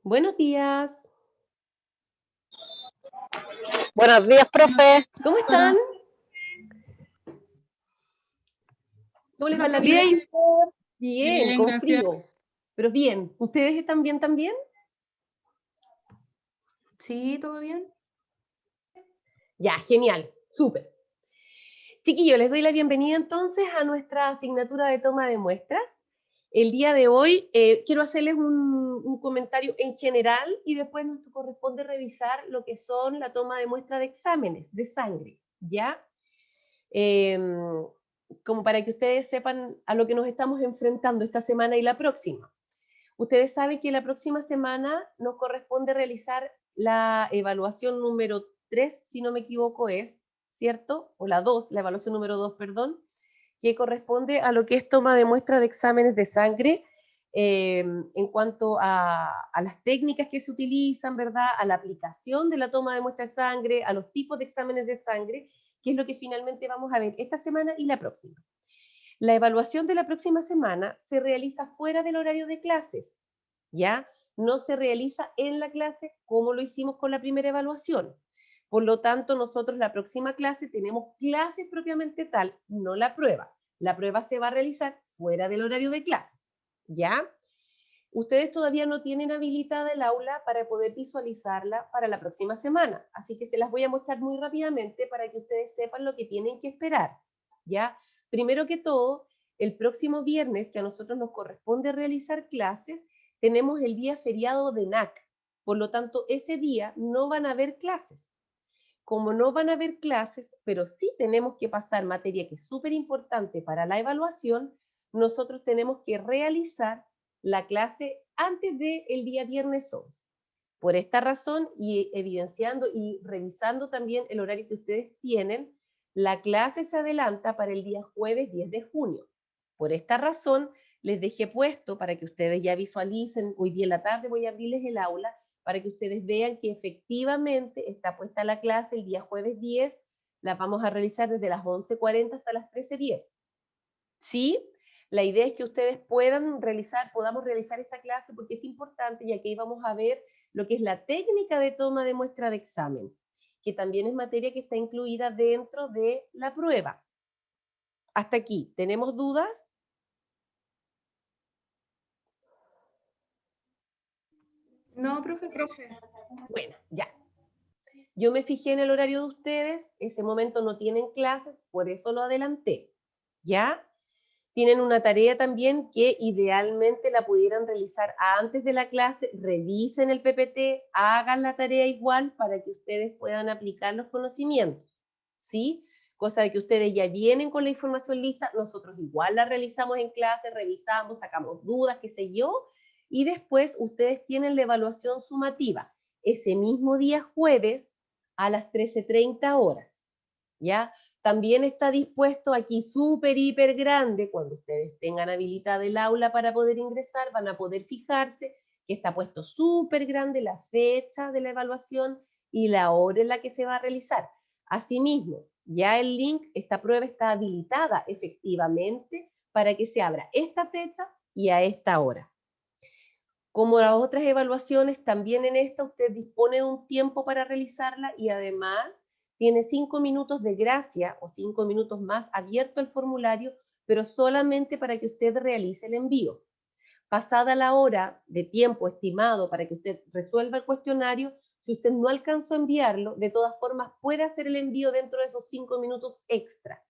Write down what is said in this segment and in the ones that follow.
Buenos días. Buenos días, profe. ¿Cómo están? ¿Cómo les va la vida? Bien. Bien, Bien, con gracias. frío. Pero bien. ¿Ustedes están bien también? Sí, ¿todo bien? Ya, genial. Súper. Chiquillos, les doy la bienvenida entonces a nuestra asignatura de toma de muestras. El día de hoy quiero hacerles un comentario en general y después nos corresponde revisar lo que son la toma de muestra de exámenes de sangre, ¿ya? Como para que ustedes sepan a lo que nos estamos enfrentando esta semana y la próxima. Ustedes saben que la próxima semana nos corresponde realizar la evaluación número 3, si no me equivoco es, ¿cierto? O la 2, la evaluación número 2, perdón, que corresponde a lo que es toma de muestra de exámenes de sangre en cuanto a las técnicas que se utilizan, ¿verdad? A la aplicación de la toma de muestra de sangre, a los tipos de exámenes de sangre, que es lo que finalmente vamos a ver esta semana y la próxima. La evaluación de la próxima semana se realiza fuera del horario de clases, ¿ya? No se realiza en la clase como lo hicimos con la primera evaluación. Por lo tanto, nosotros la próxima clase tenemos clases propiamente tal, no la prueba. La prueba se va a realizar fuera del horario de clase, ¿ya? Ustedes todavía no tienen habilitada el aula para poder visualizarla para la próxima semana, así que se las voy a mostrar muy rápidamente para que ustedes sepan lo que tienen que esperar, ¿ya? Primero que todo, el próximo viernes, que a nosotros nos corresponde realizar clases, tenemos el día feriado de NAC, por lo tanto, ese día no van a haber clases. Como no van a haber clases, pero sí tenemos que pasar materia que es súper importante para la evaluación, nosotros tenemos que realizar la clase antes del día viernes 11. Por esta razón, y evidenciando y revisando también el horario que ustedes tienen, la clase se adelanta para el día jueves 10 de junio. Por esta razón, les dejé puesto para que ustedes ya visualicen, hoy día en la tarde voy a abrirles el aula, para que ustedes vean que efectivamente está puesta la clase el día jueves 10, la vamos a realizar desde las 11:40 hasta las 13:10. ¿Sí? La idea es que ustedes podamos realizar esta clase porque es importante y aquí vamos a ver lo que es la técnica de toma de muestra de examen, que también es materia que está incluida dentro de la prueba. Hasta aquí, ¿tenemos dudas? No, profe. Bueno, ya. Yo me fijé en el horario de ustedes, ese momento no tienen clases, por eso lo adelanté. ¿Ya? Tienen una tarea también que idealmente la pudieran realizar antes de la clase, revisen el PPT, hagan la tarea igual para que ustedes puedan aplicar los conocimientos, ¿sí? Cosa de que ustedes ya vienen con la información lista, nosotros igual la realizamos en clase, revisamos, sacamos dudas, qué sé yo, y después ustedes tienen la evaluación sumativa ese mismo día jueves a las 13:30 horas, ¿ya? También está dispuesto aquí súper, hiper grande, cuando ustedes tengan habilitada el aula para poder ingresar, van a poder fijarse que está puesto súper grande la fecha de la evaluación y la hora en la que se va a realizar. Asimismo, ya el link, esta prueba está habilitada efectivamente para que se abra esta fecha y a esta hora. Como las otras evaluaciones, también en esta usted dispone de un tiempo para realizarla y además tiene 5 minutos de gracia o 5 minutos más abierto el formulario, pero solamente para que usted realice el envío. Pasada la hora de tiempo estimado para que usted resuelva el cuestionario, si usted no alcanzó a enviarlo, de todas formas puede hacer el envío dentro de esos 5 minutos extra.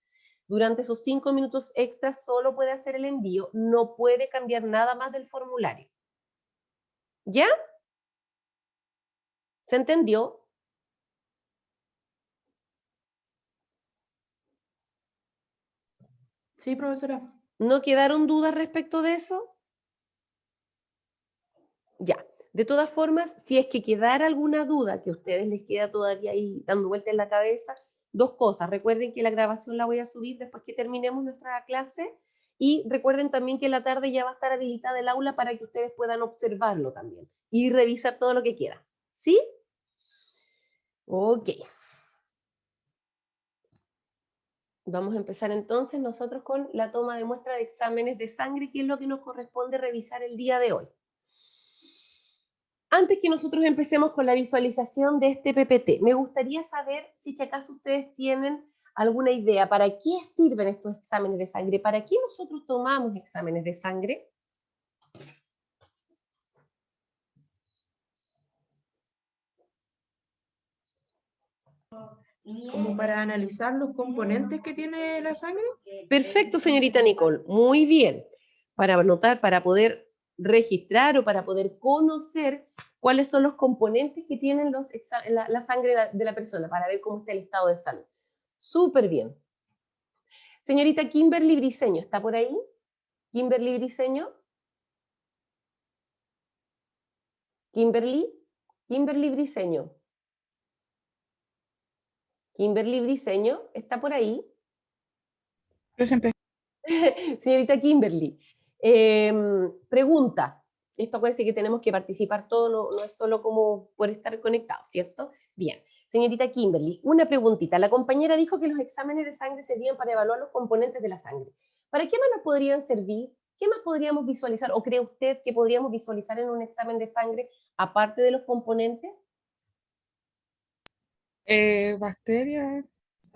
Durante esos 5 minutos extra solo puede hacer el envío, no puede cambiar nada más del formulario. ¿Ya? ¿Se entendió? Sí, profesora. ¿No quedaron dudas respecto de eso? Ya. De todas formas, si es que quedara alguna duda que a ustedes les queda todavía ahí dando vuelta en la cabeza, dos cosas. Recuerden que la grabación la voy a subir después que terminemos nuestra clase y recuerden también que en la tarde ya va a estar habilitada el aula para que ustedes puedan observarlo también y revisar todo lo que quieran. ¿Sí? Ok. Vamos a empezar entonces nosotros con la toma de muestra de exámenes de sangre, que es lo que nos corresponde revisar el día de hoy. Antes que nosotros empecemos con la visualización de este PPT, me gustaría saber si que acaso ustedes tienen alguna idea para qué sirven estos exámenes de sangre, para qué nosotros tomamos exámenes de sangre. Como para analizar los componentes que tiene la sangre. Perfecto, señorita Nicole, muy bien. Para anotar, para poder registrar o para poder conocer cuáles son los componentes que tienen la sangre de la persona, para ver cómo está el estado de salud. Súper bien. Señorita Kimberly Briceño, ¿está por ahí? Kimberly Briceño. Kimberly Briceño. Kimberly Briceño, ¿está por ahí? Presente. Señorita Kimberly, pregunta. Esto acuérdense que tenemos que participar todo, no es solo como por estar conectados, ¿cierto? Bien. Señorita Kimberly, una preguntita. La compañera dijo que los exámenes de sangre servían para evaluar los componentes de la sangre. ¿Para qué más nos podrían servir? ¿Qué más podríamos visualizar? ¿O cree usted que podríamos visualizar en un examen de sangre aparte de los componentes? Bacterias,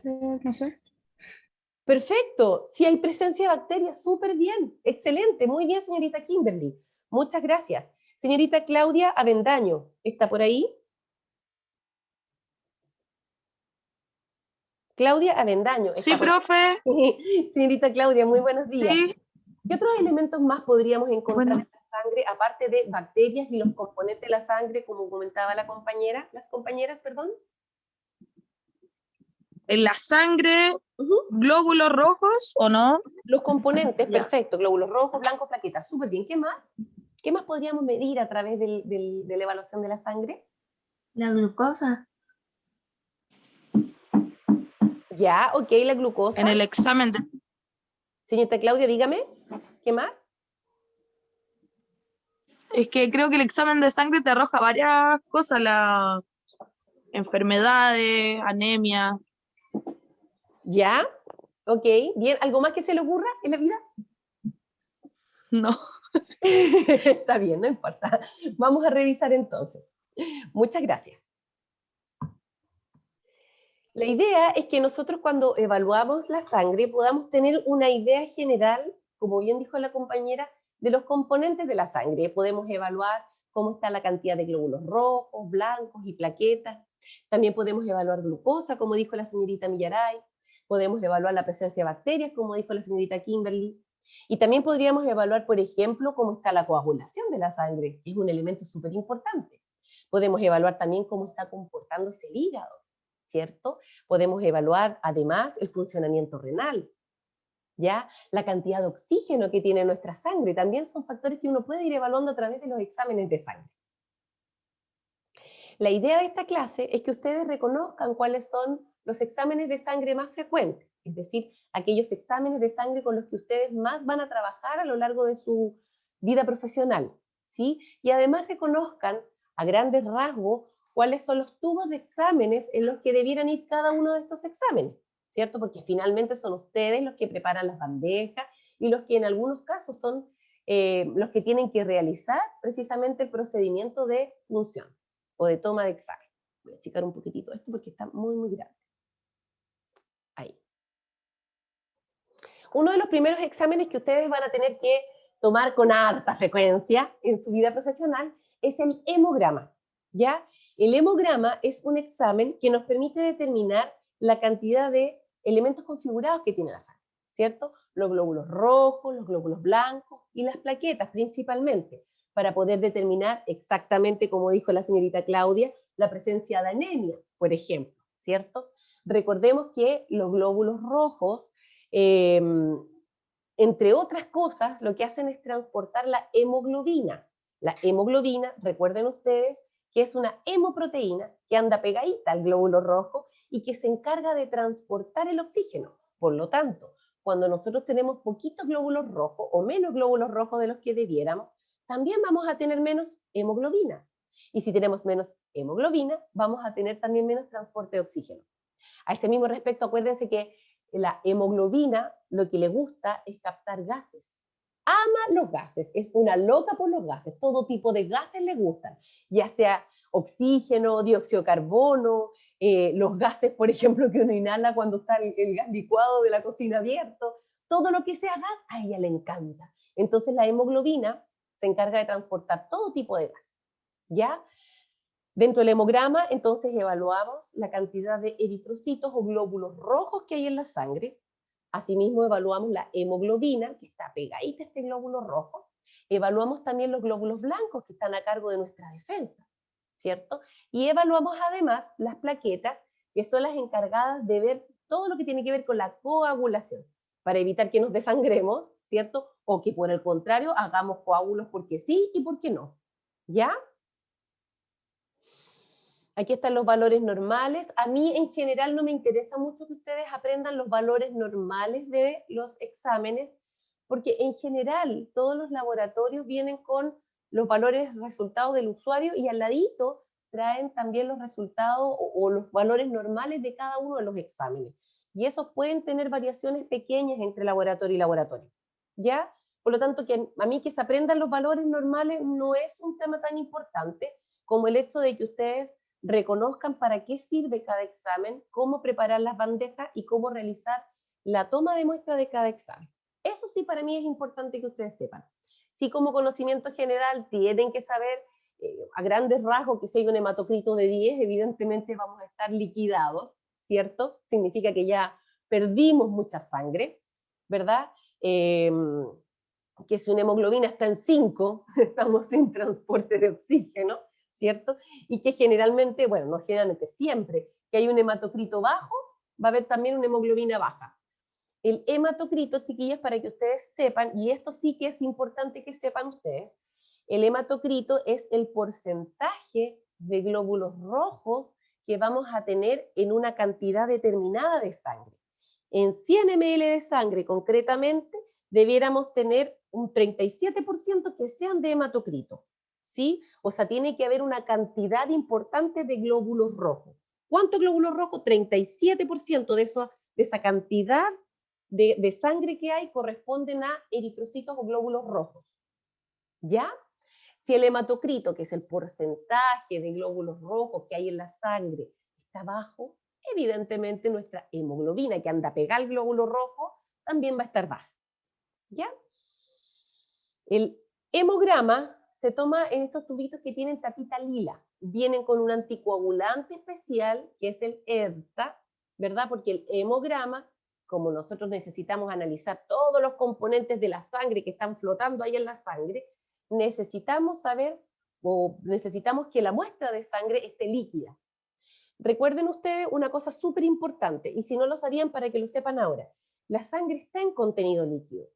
no sé. Perfecto. Si hay presencia de bacterias, súper bien. Excelente. Muy bien, señorita Kimberly. Muchas gracias. Señorita Claudia Avendaño, ¿está por ahí? Claudia Avendaño. Sí, profe. Señorita Claudia, muy buenos días. Sí. ¿Qué otros elementos más podríamos encontrar Bueno. en la sangre, aparte de bacterias y los componentes de la sangre, como comentaba las compañeras, perdón? En la sangre, glóbulos rojos, ¿o no? Los componentes, Ya. perfecto, glóbulos rojos, blancos, plaquetas, súper bien. ¿Qué más? ¿Qué más podríamos medir a través de la evaluación de la sangre? La glucosa. Ya, ok, la glucosa. En el examen de... Señorita Claudia, dígame, ¿qué más? Es que creo que el examen de sangre te arroja varias cosas, las enfermedades, anemia. Ya, ok, bien. ¿Algo más que se le ocurra en la vida? No. Está bien, no importa. Vamos a revisar entonces. Muchas gracias. La idea es que nosotros cuando evaluamos la sangre podamos tener una idea general, como bien dijo la compañera, de los componentes de la sangre. Podemos evaluar cómo está la cantidad de glóbulos rojos, blancos y plaquetas. También podemos evaluar glucosa, como dijo la señorita Millaray. Podemos evaluar la presencia de bacterias, como dijo la señorita Kimberly. Y también podríamos evaluar, por ejemplo, cómo está la coagulación de la sangre. Es un elemento súper importante. Podemos evaluar también cómo está comportándose el hígado, ¿cierto? Podemos evaluar además el funcionamiento renal, ¿ya? La cantidad de oxígeno que tiene nuestra sangre. También son factores que uno puede ir evaluando a través de los exámenes de sangre. La idea de esta clase es que ustedes reconozcan cuáles son los exámenes de sangre más frecuentes, es decir, aquellos exámenes de sangre con los que ustedes más van a trabajar a lo largo de su vida profesional, ¿sí? Y además reconozcan a grandes rasgos cuáles son los tubos de exámenes en los que debieran ir cada uno de estos exámenes, ¿cierto? Porque finalmente son ustedes los que preparan las bandejas y los que en algunos casos son los que tienen que realizar precisamente el procedimiento de punción o de toma de examen. Voy a achicar un poquitito esto porque está muy, muy grande. Ahí. Uno de los primeros exámenes que ustedes van a tener que tomar con harta frecuencia en su vida profesional es el hemograma, ¿ya? El hemograma es un examen que nos permite determinar la cantidad de elementos configurados que tiene la sangre, ¿cierto? Los glóbulos rojos, los glóbulos blancos y las plaquetas principalmente, para poder determinar exactamente, como dijo la señorita Claudia, la presencia de anemia, por ejemplo, ¿cierto? Recordemos que los glóbulos rojos, entre otras cosas, lo que hacen es transportar la hemoglobina. La hemoglobina, recuerden ustedes, que es una hemoproteína que anda pegadita al glóbulo rojo y que se encarga de transportar el oxígeno. Por lo tanto, cuando nosotros tenemos poquitos glóbulos rojos o menos glóbulos rojos de los que debiéramos, también vamos a tener menos hemoglobina. Y si tenemos menos hemoglobina, vamos a tener también menos transporte de oxígeno. A este mismo respecto, acuérdense que la hemoglobina lo que le gusta es captar gases. ama los gases, es una loca por los gases, todo tipo de gases le gustan, ya sea oxígeno, dióxido de carbono, los gases, por ejemplo, que uno inhala cuando está el gas licuado de la cocina abierto, todo lo que sea gas, a ella le encanta. Entonces la hemoglobina se encarga de transportar todo tipo de gas, ¿ya? Dentro del hemograma, entonces, evaluamos la cantidad de eritrocitos o glóbulos rojos que hay en la sangre. Asimismo, evaluamos la hemoglobina, que está pegadita a este glóbulo rojo. Evaluamos también los glóbulos blancos, que están a cargo de nuestra defensa, ¿cierto? Y evaluamos además las plaquetas, que son las encargadas de ver todo lo que tiene que ver con la coagulación, para evitar que nos desangremos, ¿cierto? O que por el contrario hagamos coágulos porque sí y porque no, ¿ya? Aquí están los valores normales. A mí en general no me interesa mucho que ustedes aprendan los valores normales de los exámenes, porque en general todos los laboratorios vienen con los valores resultados del usuario y al ladito traen también los resultados o los valores normales de cada uno de los exámenes. Y esos pueden tener variaciones pequeñas entre laboratorio y laboratorio, ¿ya? Por lo tanto, que a mí que se aprendan los valores normales no es un tema tan importante como el hecho de que ustedes reconozcan para qué sirve cada examen, cómo preparar las bandejas y cómo realizar la toma de muestra de cada examen. Eso sí para mí es importante que ustedes sepan. Sí, como conocimiento general tienen que saber a grandes rasgos que si hay un hematocrito de 10, evidentemente vamos a estar liquidados, ¿cierto? Significa que ya perdimos mucha sangre, ¿verdad? Que si una hemoglobina está en 5, estamos sin transporte de oxígeno, ¿cierto? Y que generalmente, bueno, no generalmente, siempre que hay un hematocrito bajo, va a haber también una hemoglobina baja. El hematocrito, chiquillas, para que ustedes sepan, y esto sí que es importante que sepan ustedes, el hematocrito es el porcentaje de glóbulos rojos que vamos a tener en una cantidad determinada de sangre. En 100 ml de sangre, concretamente, debiéramos tener un 37% que sean de hematocrito, ¿sí? O sea, tiene que haber una cantidad importante de glóbulos rojos. ¿Cuántos glóbulos rojos? 37% de esa cantidad de sangre que hay corresponden a eritrocitos o glóbulos rojos, ¿ya? Si el hematocrito, que es el porcentaje de glóbulos rojos que hay en la sangre, está bajo, evidentemente nuestra hemoglobina, que anda pegada al glóbulo rojo, también va a estar baja, ¿ya? El hemograma se toma en estos tubitos que tienen tapita lila. Vienen con un anticoagulante especial, que es el EDTA, ¿verdad? Porque el hemograma, como nosotros necesitamos analizar todos los componentes de la sangre que están flotando ahí en la sangre, necesitamos saber o necesitamos que la muestra de sangre esté líquida. Recuerden ustedes una cosa súper importante, y si no lo sabían, para que lo sepan ahora, la sangre está en contenido líquido.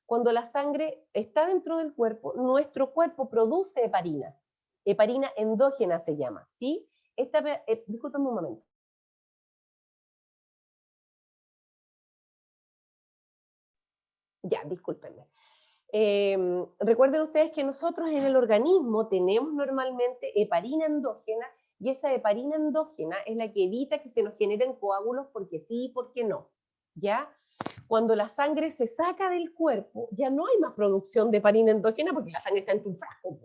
Cuando la sangre está dentro del cuerpo, nuestro cuerpo produce heparina endógena se llama, ¿sí? Discúlpenme un momento. Ya, discúlpenme. Recuerden ustedes que nosotros en el organismo tenemos normalmente heparina endógena, y esa heparina endógena es la que evita que se nos generen coágulos porque sí y porque no, ¿ya? Cuando la sangre se saca del cuerpo, ya no hay más producción de heparina endógena porque la sangre está en un frasco,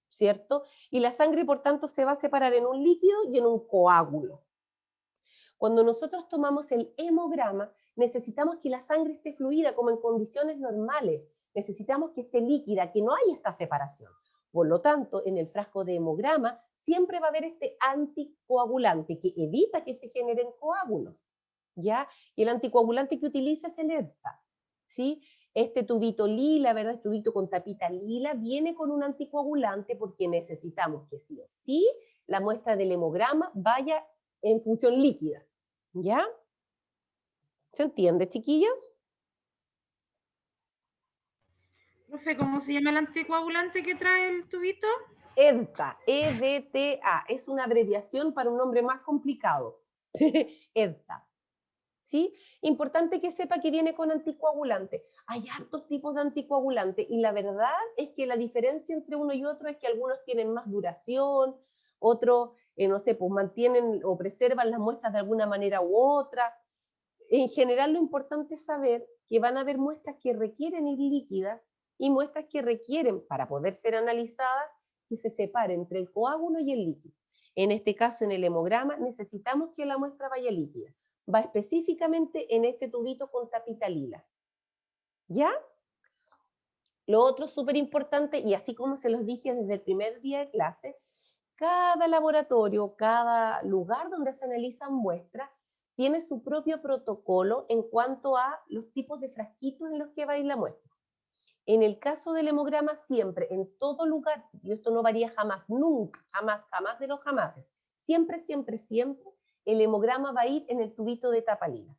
¿cierto? Y la sangre, por tanto, se va a separar en un líquido y en un coágulo. Cuando nosotros tomamos el hemograma, necesitamos que la sangre esté fluida como en condiciones normales. Necesitamos que esté líquida, que no haya esta separación. Por lo tanto, en el frasco de hemograma siempre va a haber este anticoagulante que evita que se generen coágulos, ¿ya? Y el anticoagulante que utiliza es el EDTA, ¿sí? Este tubito lila, ¿verdad? Este tubito con tapita lila viene con un anticoagulante porque necesitamos que sí o sí la muestra del hemograma vaya en función líquida, ¿ya? ¿Se entiende, chiquillos? Profe, ¿cómo se llama el anticoagulante que trae el tubito? EDTA, EDTA, es una abreviación para un nombre más complicado. EDTA. ¿Sí? Importante que sepa que viene con anticoagulante. Hay hartos tipos de anticoagulante y la verdad es que la diferencia entre uno y otro es que algunos tienen más duración, otros, no sé, pues mantienen o preservan las muestras de alguna manera u otra. En general lo importante es saber que van a haber muestras que requieren ir líquidas y muestras que requieren, para poder ser analizadas, que se separe entre el coágulo y el líquido. En este caso, en el hemograma, necesitamos que la muestra vaya líquida. Va específicamente en este tubito con tapita lila. ¿Ya? Lo otro súper importante, y así como se los dije desde el primer día de clase, cada laboratorio, cada lugar donde se analizan muestras, tiene su propio protocolo en cuanto a los tipos de frasquitos en los que va a ir la muestra. En el caso del hemograma, siempre, en todo lugar, y esto no varía jamás, nunca, jamás, jamás de los jamases, siempre, siempre, siempre, el hemograma va a ir en el tubito de tapa lila.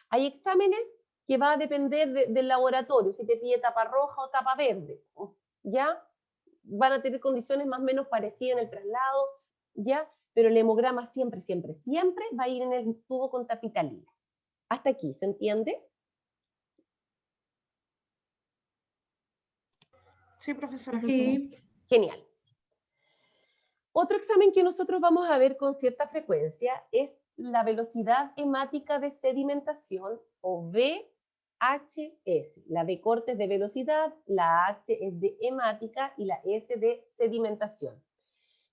Hay exámenes que va a depender del laboratorio, si te pide tapa roja o tapa verde, ¿ya? Van a tener condiciones más o menos parecidas en el traslado, ¿ya? Pero el hemograma siempre, siempre, siempre va a ir en el tubo con tapita lila. Hasta aquí, ¿se entiende? Sí, profesora. Sí. Genial. Otro examen que nosotros vamos a ver con cierta frecuencia es la velocidad hemática de sedimentación, o VHS. La V corta es de velocidad, la H es de hemática y la S de sedimentación.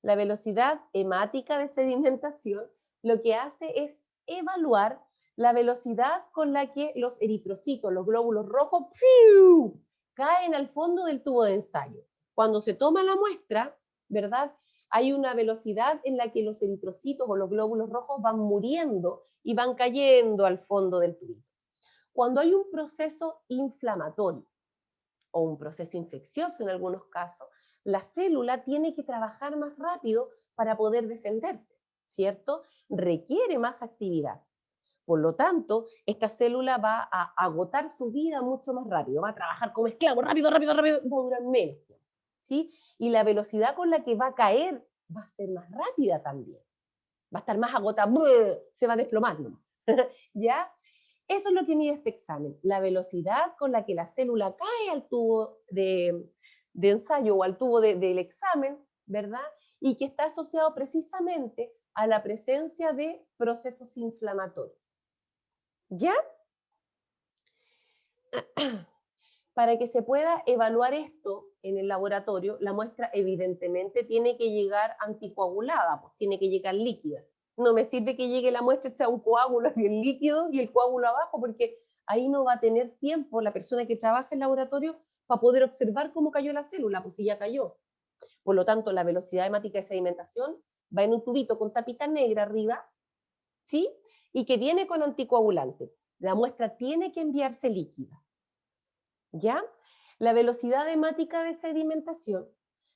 La velocidad hemática de sedimentación lo que hace es evaluar la velocidad con la que los eritrocitos, los glóbulos rojos, ¡fiu!, caen al fondo del tubo de ensayo. Cuando se toma la muestra, ¿verdad?, hay una velocidad en la que los eritrocitos o los glóbulos rojos van muriendo y van cayendo al fondo del tubo. Cuando hay un proceso inflamatorio o un proceso infeccioso en algunos casos, la célula tiene que trabajar más rápido para poder defenderse, ¿cierto? Requiere más actividad. Por lo tanto, esta célula va a agotar su vida mucho más rápido, va a trabajar como esclavo, rápido, rápido, rápido, va a durar menos, ¿sí? Y la velocidad con la que va a caer va a ser más rápida también. Va a estar más agotada, se va a desplomar, ¿no? ¿Ya? Eso es lo que mide este examen, la velocidad con la que la célula cae al tubo de ensayo o al tubo del examen, ¿verdad? Y que está asociado precisamente a la presencia de procesos inflamatorios. ¿Ya? Para que se pueda evaluar esto en el laboratorio, la muestra evidentemente tiene que llegar anticoagulada, pues tiene que llegar líquida. No me sirve que llegue la muestra hecha un coágulo así el líquido y el coágulo abajo, porque ahí no va a tener tiempo la persona que trabaja en el laboratorio para poder observar cómo cayó la célula, pues si ya cayó. Por lo tanto, la velocidad hemática de sedimentación va en un tubito con tapita negra arriba, ¿sí? Y que viene con anticoagulante. La muestra tiene que enviarse líquida. ¿Ya? La velocidad hemática de sedimentación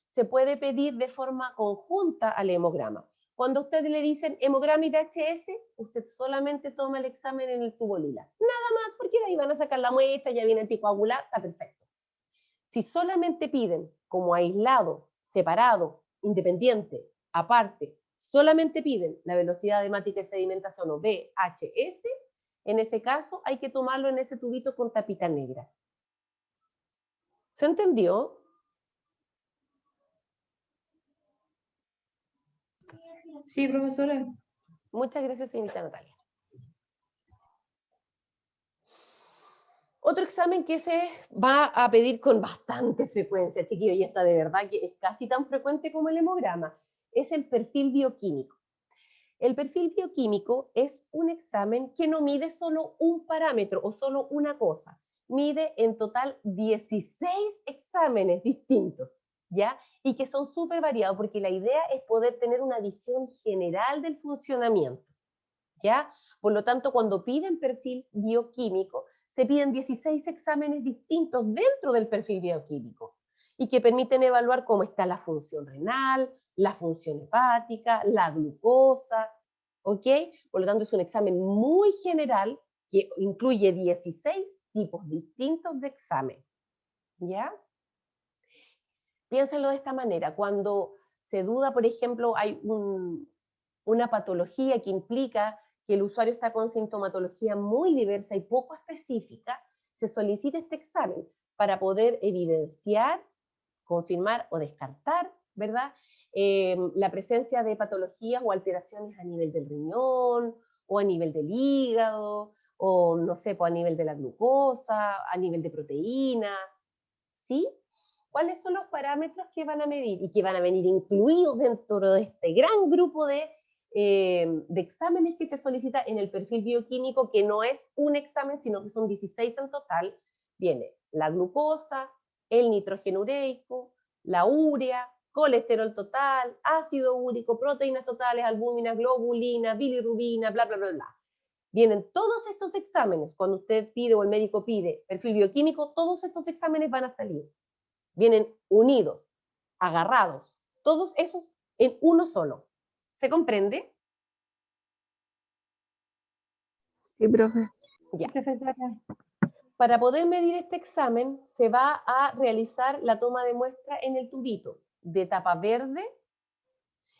se puede pedir de forma conjunta al hemograma. Cuando a usted le dicen hemograma y VHS, usted solamente toma el examen en el tubo lila. Nada más, porque de ahí van a sacar la muestra, ya viene anticoagular, está perfecto. Si solamente piden como aislado, separado, independiente, aparte, solamente piden la velocidad hemática de sedimentación o VHS, en ese caso hay que tomarlo en ese tubito con tapita negra. ¿Se entendió? Sí, profesora. Muchas gracias, señorita Natalia. Otro examen que se va a pedir con bastante frecuencia, chiquillos, y esta de verdad que es casi tan frecuente como el hemograma, es el perfil bioquímico. El perfil bioquímico es un examen que no mide solo un parámetro o solo una cosa, mide en total 16 exámenes distintos, ¿ya? Y que son súper variados, porque la idea es poder tener una visión general del funcionamiento, ¿ya? Por lo tanto, cuando piden perfil bioquímico, se piden 16 exámenes distintos dentro del perfil bioquímico y que permiten evaluar cómo está la función renal, la función hepática, la glucosa, ¿ok? Por lo tanto, es un examen muy general que incluye 16 tipos distintos de examen, ¿ya? Piénsenlo de esta manera, cuando se duda, por ejemplo, hay una patología que implica que el usuario está con sintomatología muy diversa y poco específica, se solicita este examen para poder evidenciar, confirmar o descartar, ¿verdad? La presencia de patologías o alteraciones a nivel del riñón, o a nivel del hígado, o no sé, pues a nivel de la glucosa, a nivel de proteínas, ¿sí? ¿Cuáles son los parámetros que van a medir y que van a venir incluidos dentro de este gran grupo de exámenes que se solicita en el perfil bioquímico, que no es un examen, sino que son 16 en total? Viene la glucosa, el nitrógeno ureico, la urea, colesterol total, ácido úrico, proteínas totales, albúmina, globulina, bilirrubina, bla, bla, bla, bla. Vienen todos estos exámenes, cuando usted pide o el médico pide perfil bioquímico, todos estos exámenes van a salir. Vienen unidos, agarrados, todos esos en uno solo. ¿Se comprende? Sí, profe. Ya. Profesora. Para poder medir este examen, se va a realizar la toma de muestra en el tubito de tapa verde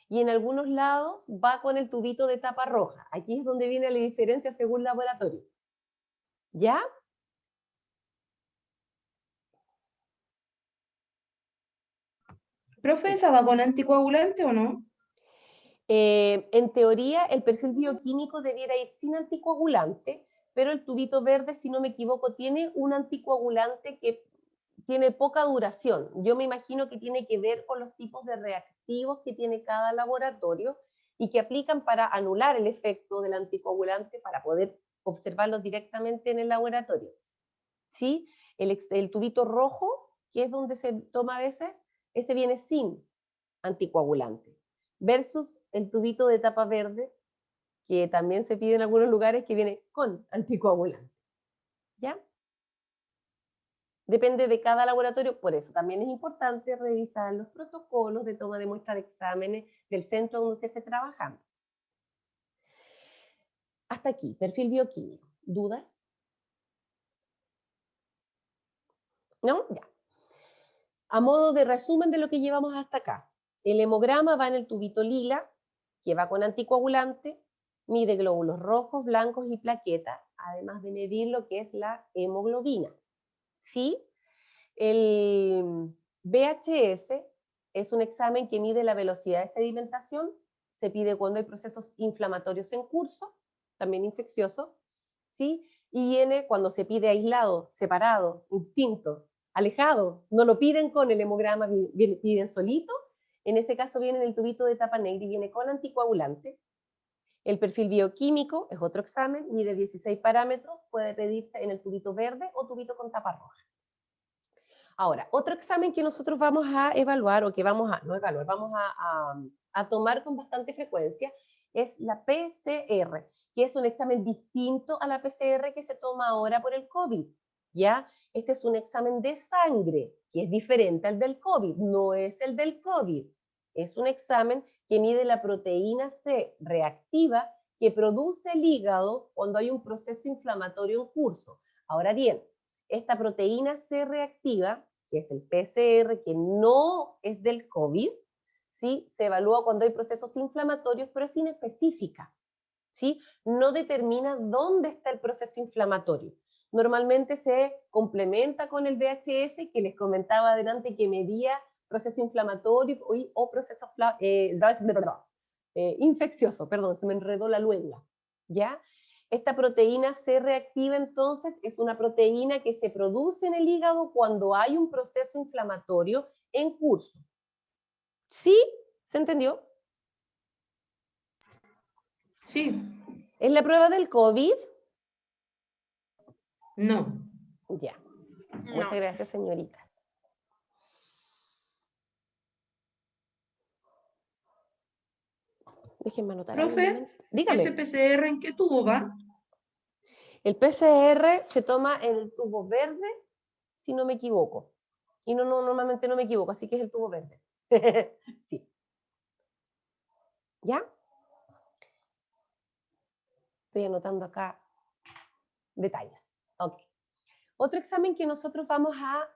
y en algunos lados va con el tubito de tapa roja. Aquí es donde viene la diferencia según laboratorio. ¿Ya? Profe, ¿esa va con anticoagulante o no? En teoría, el perfil bioquímico debiera ir sin anticoagulante, pero el tubito verde, si no me equivoco, tiene un anticoagulante que tiene poca duración. Yo me imagino que tiene que ver con los tipos de reactivos que tiene cada laboratorio y que aplican para anular el efecto del anticoagulante para poder observarlos directamente en el laboratorio. ¿Sí? El tubito rojo, que es donde se toma a veces, ese viene sin anticoagulante, versus el tubito de tapa verde, que también se pide en algunos lugares, que viene con anticoagulante. ¿Ya? Depende de cada laboratorio, por eso también es importante revisar los protocolos de toma de muestra de exámenes del centro donde usted esté trabajando. Hasta aquí, perfil bioquímico. ¿Dudas? ¿No? Ya. A modo de resumen de lo que llevamos hasta acá, el hemograma va en el tubito lila, que va con anticoagulante, mide glóbulos rojos, blancos y plaquetas, además de medir lo que es la hemoglobina. ¿Sí? El VHS es un examen que mide la velocidad de sedimentación, se pide cuando hay procesos inflamatorios en curso, también infecciosos, ¿sí? Y viene cuando se pide aislado, separado, distinto, alejado, no lo piden con el hemograma, piden solito, en ese caso viene en el tubito de tapa negra y viene con anticoagulante. El perfil bioquímico es otro examen, mide 16 parámetros, puede pedirse en el tubito verde o tubito con tapa roja. Ahora, otro examen que nosotros vamos a evaluar, o que vamos a, no evaluar, vamos a tomar con bastante frecuencia, es la PCR, que es un examen distinto a la PCR que se toma ahora por el COVID, ¿ya? Este es un examen de sangre, que es diferente al del COVID, no es el del COVID. Es un examen que mide la proteína C reactiva que produce el hígado cuando hay un proceso inflamatorio en curso. Ahora bien, esta proteína C reactiva, que es el PCR, que no es del COVID, ¿sí? Se evalúa cuando hay procesos inflamatorios, pero es inespecífica, ¿sí? No determina dónde está el proceso inflamatorio. Normalmente se complementa con el VHS, que les comentaba adelante, que medía proceso inflamatorio o proceso infeccioso, perdón, se me enredó la lengua, ¿ya? Esta proteína C reactiva, entonces, es una proteína que se produce en el hígado cuando hay un proceso inflamatorio en curso. ¿Sí? ¿Se entendió? Sí. ¿Es la prueba del COVID? No. Ya. No. Muchas gracias, señoritas. Déjenme anotar algo un Profe, momento. Dígame. ¿ese PCR en qué tubo va? El PCR se toma en el tubo verde, si no me equivoco. Y normalmente no me equivoco, así que es el tubo verde. Sí. ¿Ya? Estoy anotando acá detalles. Ok. Otro examen que nosotros vamos a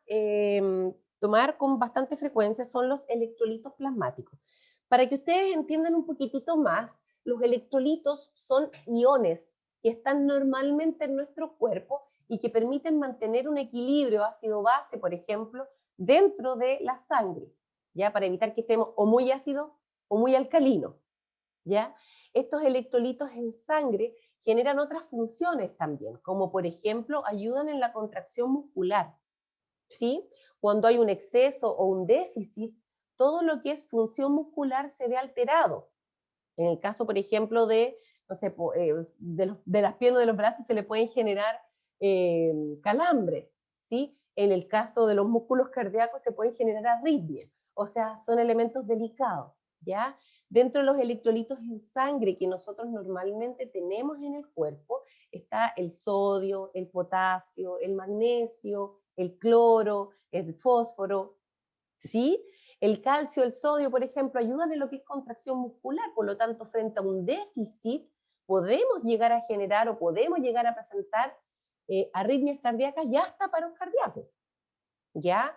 tomar con bastante frecuencia son los electrolitos plasmáticos. Para que ustedes entiendan un poquitito más, los electrolitos son iones que están normalmente en nuestro cuerpo y que permiten mantener un equilibrio ácido-base, por ejemplo, dentro de la sangre, ¿ya? Para evitar que estemos o muy ácidos o muy alcalinos, ¿ya? Estos electrolitos en sangre generan otras funciones también, como por ejemplo ayudan en la contracción muscular, ¿sí? Cuando hay un exceso o un déficit, todo lo que es función muscular se ve alterado. En el caso, por ejemplo, de, no sé, de las piernas o de los brazos se le pueden generar calambre, ¿sí? En el caso de los músculos cardíacos se pueden generar arritmias. O sea, son elementos delicados, ¿ya? Dentro de los electrolitos en sangre que nosotros normalmente tenemos en el cuerpo, está el sodio, el potasio, el magnesio, el cloro, el fósforo, ¿sí? El calcio, el sodio, por ejemplo, ayudan en lo que es contracción muscular, por lo tanto, frente a un déficit, podemos llegar a generar o podemos llegar a presentar arritmias cardíacas y hasta paros cardíacos, ¿ya?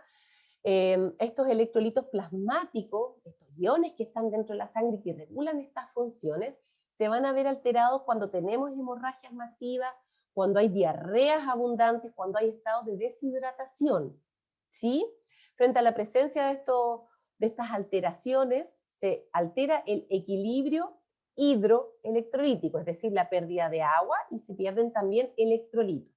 Estos electrolitos plasmáticos, estos iones que están dentro de la sangre y que regulan estas funciones, se van a ver alterados cuando tenemos hemorragias masivas, cuando hay diarreas abundantes, cuando hay estados de deshidratación, ¿sí? Frente a la presencia de estas alteraciones, se altera el equilibrio hidroelectrolítico, es decir, la pérdida de agua, y se pierden también electrolitos.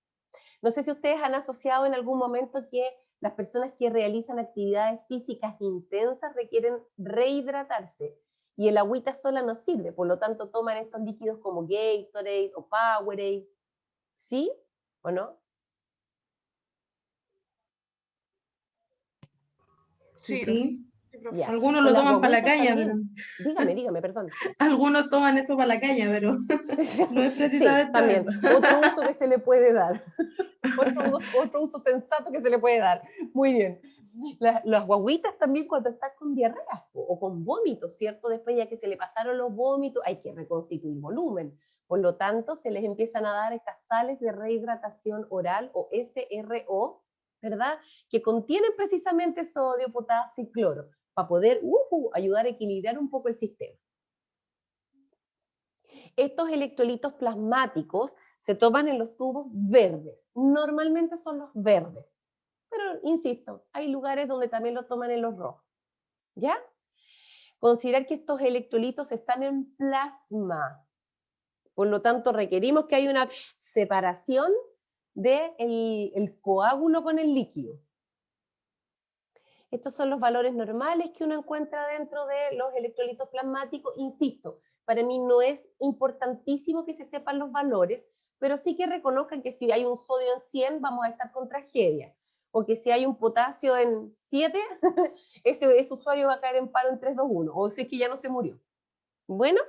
No sé si ustedes han asociado en algún momento que las personas que realizan actividades físicas intensas requieren rehidratarse y el agüita sola no sirve, por lo tanto toman estos líquidos como Gatorade o Powerade, ¿sí o no? Sí, Sí. sí, profe. Ya. Algunos Con lo las toman para la guagüitas caña, también. Dígame, perdón. algunos toman eso para la caña, pero no es Sí, precisamente también. eso. Otro uso que se le puede dar. Otro uso sensato que se le puede dar. Muy bien. Las guagüitas también cuando están con diarreas o con vómitos, ¿cierto? Después ya que se le pasaron los vómitos, hay que reconstituir volumen. Por lo tanto, se les empiezan a dar estas sales de rehidratación oral o SRO, ¿verdad? Que contienen precisamente sodio, potasio y cloro, para poder ayudar a equilibrar un poco el sistema. Estos electrolitos plasmáticos se toman en los tubos verdes. Normalmente son los verdes. Pero, insisto, hay lugares donde también lo toman en los rojos. ¿Ya? Considerar que estos electrolitos están en plasma. Por lo tanto, requerimos que haya una separación del coágulo con el líquido. Estos son los valores normales que uno encuentra dentro de los electrolitos plasmáticos. Insisto, para mí no es importantísimo que se sepan los valores, pero sí que reconozcan que si hay un sodio en 100 vamos a estar con tragedia, o que si hay un potasio en 7, ese usuario va a caer en paro en 3, 2, 1, o si es que ya no se murió. Bueno,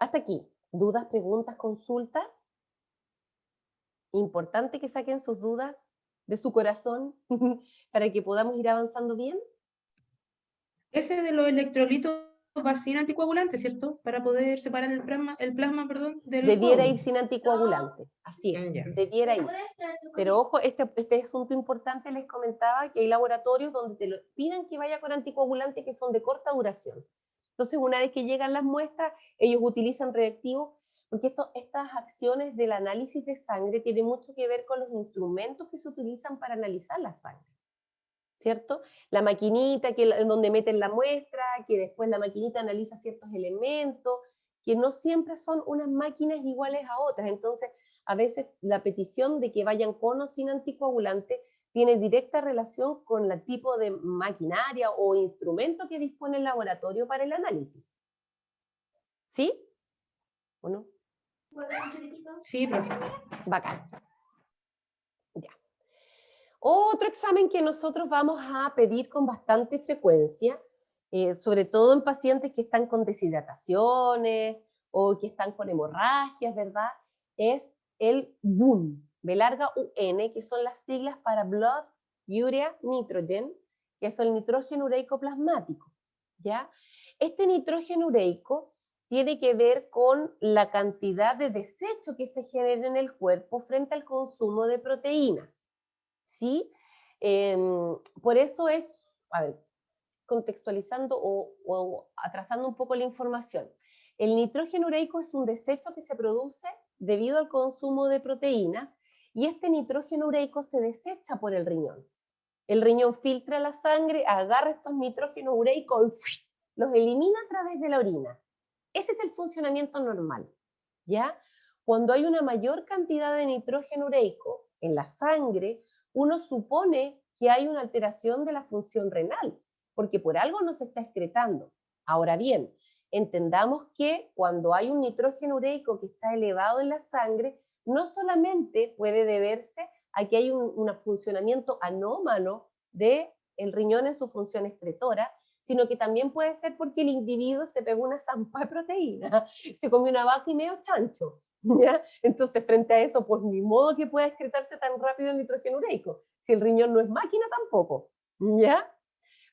hasta aquí. ¿Dudas, preguntas, consultas? Importante que saquen sus dudas de su corazón para que podamos ir avanzando bien. Ese de los electrolitos va sin anticoagulante, ¿cierto? Para poder separar el plasma, perdón, del Debiera coágulo. ir sin anticoagulante, así es, Ya. debiera ir. Pero ojo, este asunto importante les comentaba que hay laboratorios donde te lo piden que vaya con anticoagulante que son de corta duración. Entonces, una vez que llegan las muestras, ellos utilizan reactivos, porque estas acciones del análisis de sangre tienen mucho que ver con los instrumentos que se utilizan para analizar la sangre, ¿cierto? La maquinita en donde meten la muestra, que después la maquinita analiza ciertos elementos, que no siempre son unas máquinas iguales a otras. Entonces, a veces la petición de que vayan con o sin anticoagulante tiene directa relación con el tipo de maquinaria o instrumento que dispone el laboratorio para el análisis. ¿Sí? ¿O no? Sí, profe. Bacán. Ya. Otro examen que nosotros vamos a pedir con bastante frecuencia, sobre todo en pacientes que están con deshidrataciones o que están con hemorragias, ¿verdad? Es el BUN, B larga UN, que son las siglas para Blood Urea Nitrogen, que es el nitrógeno ureico plasmático, ¿ya? Este nitrógeno ureico tiene que ver con la cantidad de desecho que se genera en el cuerpo frente al consumo de proteínas. ¿Sí? Por eso es, a ver, contextualizando o atrasando un poco la información. El nitrógeno ureico es un desecho que se produce debido al consumo de proteínas y este nitrógeno ureico se desecha por el riñón. El riñón filtra la sangre, agarra estos nitrógenos ureicos y los elimina a través de la orina. Ese es el funcionamiento normal, ¿ya? Cuando hay una mayor cantidad de nitrógeno ureico, en la sangre, uno supone que hay una alteración de la función renal, porque por algo no se está excretando. Ahora bien, entendamos que cuando hay un nitrógeno ureico que está elevado en la sangre, no solamente puede deberse a que hay un funcionamiento anómalo del riñón en su función excretora, sino que también puede ser porque el individuo se pegó una zampa de proteína, se comió una vaca y medio chancho, ¿ya? Entonces, frente a eso, pues ni modo que pueda excretarse tan rápido el nitrógeno ureico, si el riñón no es máquina tampoco, ¿ya?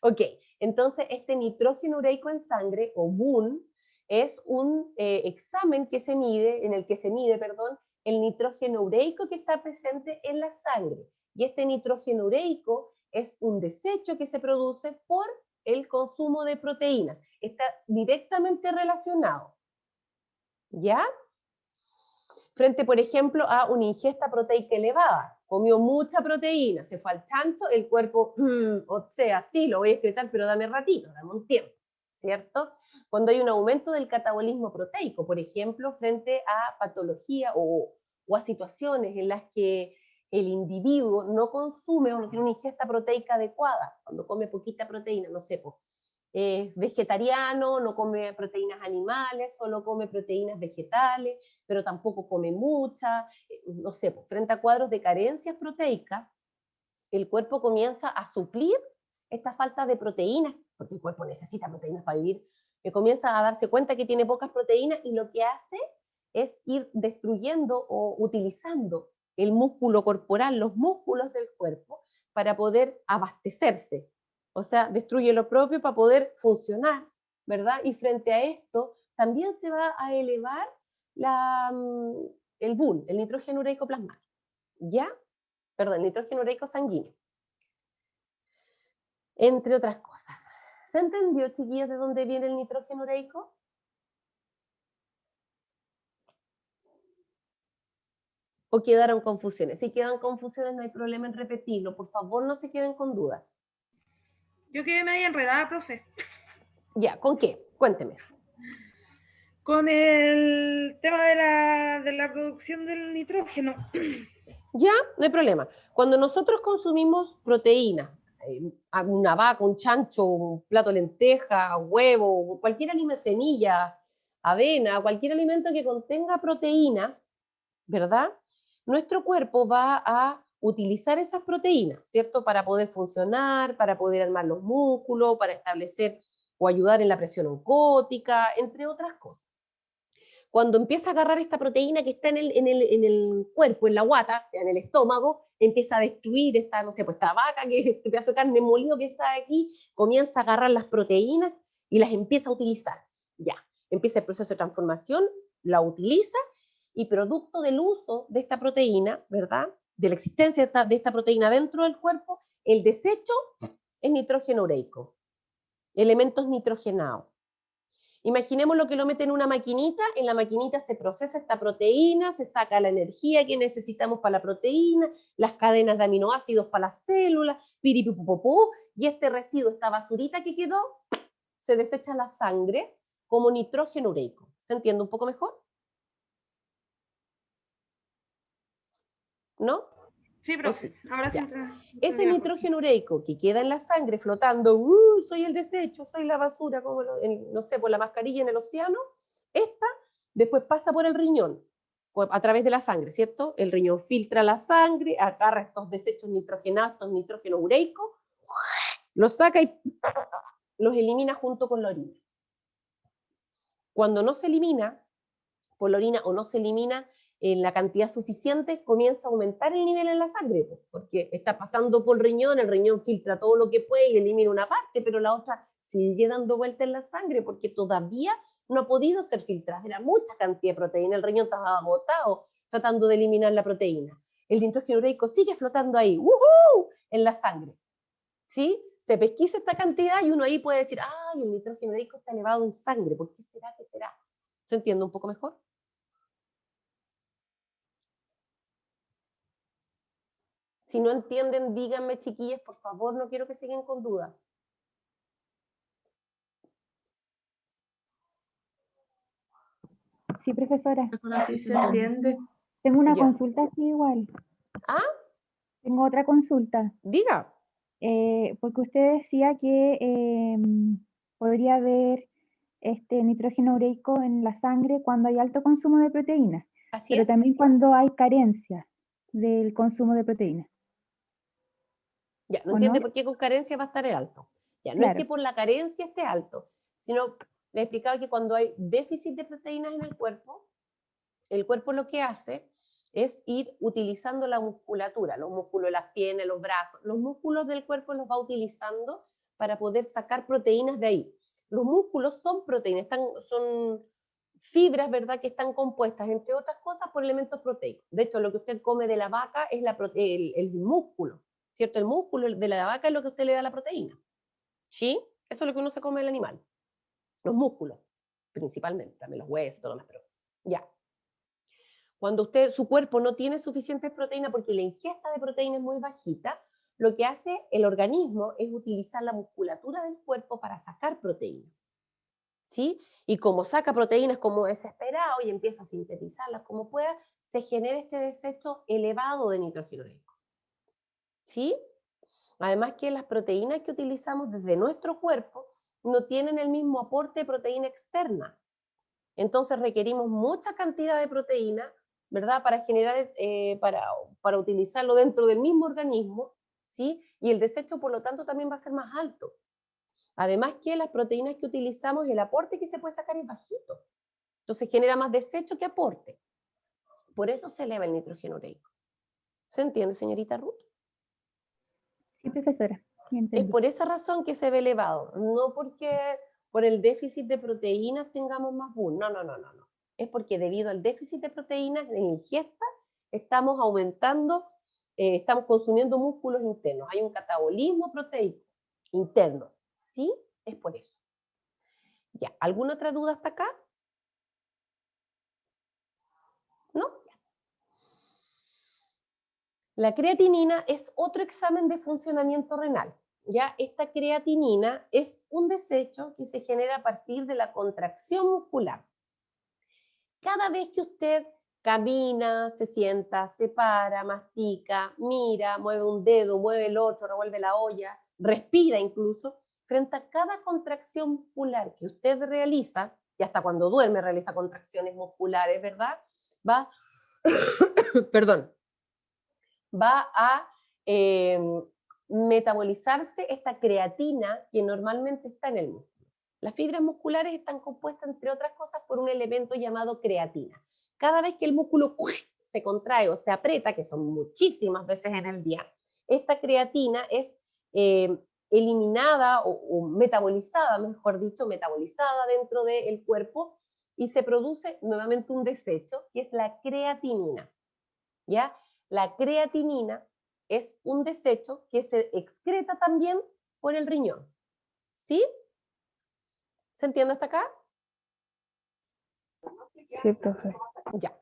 Ok, entonces este nitrógeno ureico en sangre, o BUN, es un examen que se mide, en el que se mide, perdón, el nitrógeno ureico que está presente en la sangre. Y este nitrógeno ureico es un desecho que se produce por el consumo de proteínas. Está directamente relacionado. ¿Ya? Frente, por ejemplo, a una ingesta proteica elevada. Comió mucha proteína, se fue al chancho, el cuerpo, o sea, sí, lo voy a excretar, pero dame ratito, dame un tiempo, ¿cierto? Cuando hay un aumento del catabolismo proteico, por ejemplo, frente a patología o a situaciones en las que el individuo no consume o no tiene una ingesta proteica adecuada, cuando come poquita proteína, no sé, pues, vegetariano, no come proteínas animales, solo come proteínas vegetales, pero tampoco come mucha, no sé, pues, frente a cuadros de carencias proteicas, el cuerpo comienza a suplir esta falta de proteínas, porque el cuerpo necesita proteínas para vivir, comienza a darse cuenta que tiene pocas proteínas y lo que hace es ir destruyendo o utilizando el músculo corporal, los músculos del cuerpo, para poder abastecerse. O sea, destruye lo propio para poder funcionar, ¿verdad? Y frente a esto, también se va a elevar el BUN, el nitrógeno ureico plasmático, ¿ya? Perdón, el nitrógeno ureico sanguíneo. Entre otras cosas. ¿Se entendió, chiquillas, de dónde viene el nitrógeno ureico? ¿O quedaron confusiones? Si quedan confusiones, no hay problema en repetirlo. Por favor, no se queden con dudas. Yo quedé media enredada, profe. Ya, ¿con qué? Cuénteme. Con el tema de la producción del nitrógeno. Ya, no hay problema. Cuando nosotros consumimos proteína, una vaca, un chancho, un plato de lenteja, huevo, cualquier alimento, semilla, avena, cualquier alimento que contenga proteínas, ¿verdad? Nuestro cuerpo va a utilizar esas proteínas, ¿cierto? Para poder funcionar, para poder armar los músculos, para establecer o ayudar en la presión oncótica, entre otras cosas. Cuando empieza a agarrar esta proteína que está en el cuerpo, en la guata, en el estómago, empieza a destruir esta, no sé, pues esta vaca, este pedazo de carne molido que está aquí, comienza a agarrar las proteínas y las empieza a utilizar. Ya, empieza el proceso de transformación, la utiliza y producto del uso de esta proteína, ¿verdad? De la existencia de esta proteína dentro del cuerpo, el desecho es nitrógeno ureico, elementos nitrogenados. Imaginemos lo que lo mete en una maquinita, en la maquinita se procesa esta proteína, se saca la energía que necesitamos para la proteína, las cadenas de aminoácidos para las células, piripipupopú, y este residuo, esta basurita que quedó, se desecha a la sangre como nitrógeno ureico. ¿Se entiende un poco mejor? ¿No? Sí, profe. Sí. Ahora sí. Ese nitrógeno ureico que queda en la sangre flotando, soy el desecho, soy la basura, como no sé, por la mascarilla en el océano, esta después pasa por el riñón, a través de la sangre, ¿cierto? El riñón filtra la sangre, agarra estos desechos nitrogenados, estos nitrógenos ureicos, los saca y los elimina junto con la orina. Cuando no se elimina por la orina o no se elimina en la cantidad suficiente, comienza a aumentar el nivel en la sangre, porque está pasando por el riñón filtra todo lo que puede y elimina una parte, pero la otra sigue dando vuelta en la sangre porque todavía no ha podido ser filtrada. Era mucha cantidad de proteína, el riñón estaba agotado tratando de eliminar la proteína. El nitrógeno ureico sigue flotando ahí, en la sangre. ¿Sí? Se pesquisa esta cantidad y uno ahí puede decir, ay, el nitrógeno ureico está elevado en sangre, ¿por qué será? ¿Qué será? ¿Se entiende un poco mejor? Si no entienden, díganme, chiquillas, por favor, no quiero que sigan con dudas. Sí, profesora. Profesora, sí, Sí se entiende. Tengo una Ya. consulta así igual. ¿Ah? tengo otra consulta. Diga. Porque usted decía que podría haber nitrógeno ureico en la sangre cuando hay alto consumo de proteínas, Así pero es. también cuando hay carencia del consumo de proteínas. Ya, no ¿O entiende no? por qué con carencia va a estar alto. Ya, no es Claro. que por la carencia esté alto, sino le he explicado que cuando hay déficit de proteínas en el cuerpo lo que hace es ir utilizando la musculatura, los músculos de las piernas, los brazos, los músculos del cuerpo los va utilizando para poder sacar proteínas de ahí. Los músculos son proteínas, son fibras, ¿verdad?, que están compuestas, entre otras cosas, por elementos proteicos. De hecho, lo que usted come de la vaca es el músculo, ¿cierto? El músculo de la vaca es lo que usted le da la proteína. ¿Sí? Eso es lo que uno se come del animal. Los músculos, principalmente, también los huesos, todo lo demás, pero ya. Cuando su cuerpo no tiene suficientes proteínas porque la ingesta de proteína es muy bajita, lo que hace el organismo es utilizar la musculatura del cuerpo para sacar proteínas. ¿Sí? Y como saca proteínas como desesperado y empieza a sintetizarlas como pueda, se genera este desecho elevado de nitrógeno ureico. ¿Sí? Además que las proteínas que utilizamos desde nuestro cuerpo no tienen el mismo aporte de proteína externa. Entonces requerimos mucha cantidad de proteína, ¿verdad? Para generar, para utilizarlo dentro del mismo organismo, ¿sí? Y el desecho, por lo tanto, también va a ser más alto. Además que las proteínas que utilizamos, el aporte que se puede sacar es bajito. Entonces genera más desecho que aporte. Por eso se eleva el nitrógeno ureico. ¿Se entiende, señorita Ruth? Sí, profesora. Sí, Es entendí. por esa razón que se ve elevado, no porque por el déficit de proteínas tengamos más BUN, no. Es porque debido al déficit de proteínas en ingesta estamos aumentando, estamos consumiendo músculos internos, hay un catabolismo proteico interno, ¿sí? Es por eso. Ya, ¿alguna otra duda hasta acá? ¿No? La creatinina es otro examen de funcionamiento renal. ¿Ya? Esta creatinina es un desecho que se genera a partir de la contracción muscular. Cada vez que usted camina, se sienta, se para, mastica, mira, mueve un dedo, mueve el otro, revuelve la olla, respira incluso, frente a cada contracción muscular que usted realiza, y hasta cuando duerme realiza contracciones musculares, ¿verdad? Va, perdón, va a metabolizarse esta creatina que normalmente está en el músculo. Las fibras musculares están compuestas, entre otras cosas, por un elemento llamado creatina. Cada vez que el músculo se contrae o se aprieta, que son muchísimas veces en el día, esta creatina es eliminada o metabolizada, mejor dicho, metabolizada dentro del cuerpo y se produce nuevamente un desecho, que es la creatinina. ¿Ya? La creatinina es un desecho que se excreta también por el riñón. ¿Sí? ¿Se entiende hasta acá? Sí, profe. Ya.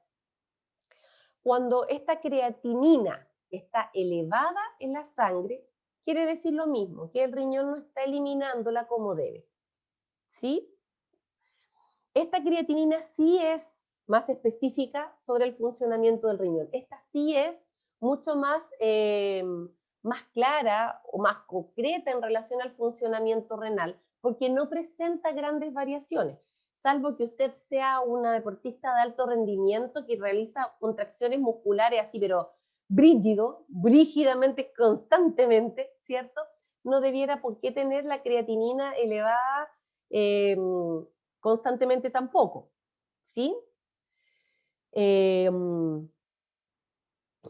Cuando esta creatinina está elevada en la sangre, quiere decir lo mismo, que el riñón no está eliminándola como debe. ¿Sí? Esta creatinina sí es más específica sobre el funcionamiento del riñón. Esta sí es mucho más, más clara o más concreta en relación al funcionamiento renal, porque no presenta grandes variaciones, salvo que usted sea una deportista de alto rendimiento que realiza contracciones musculares así, pero brígidamente, constantemente, ¿cierto? No debiera por qué tener la creatinina elevada constantemente tampoco, ¿sí?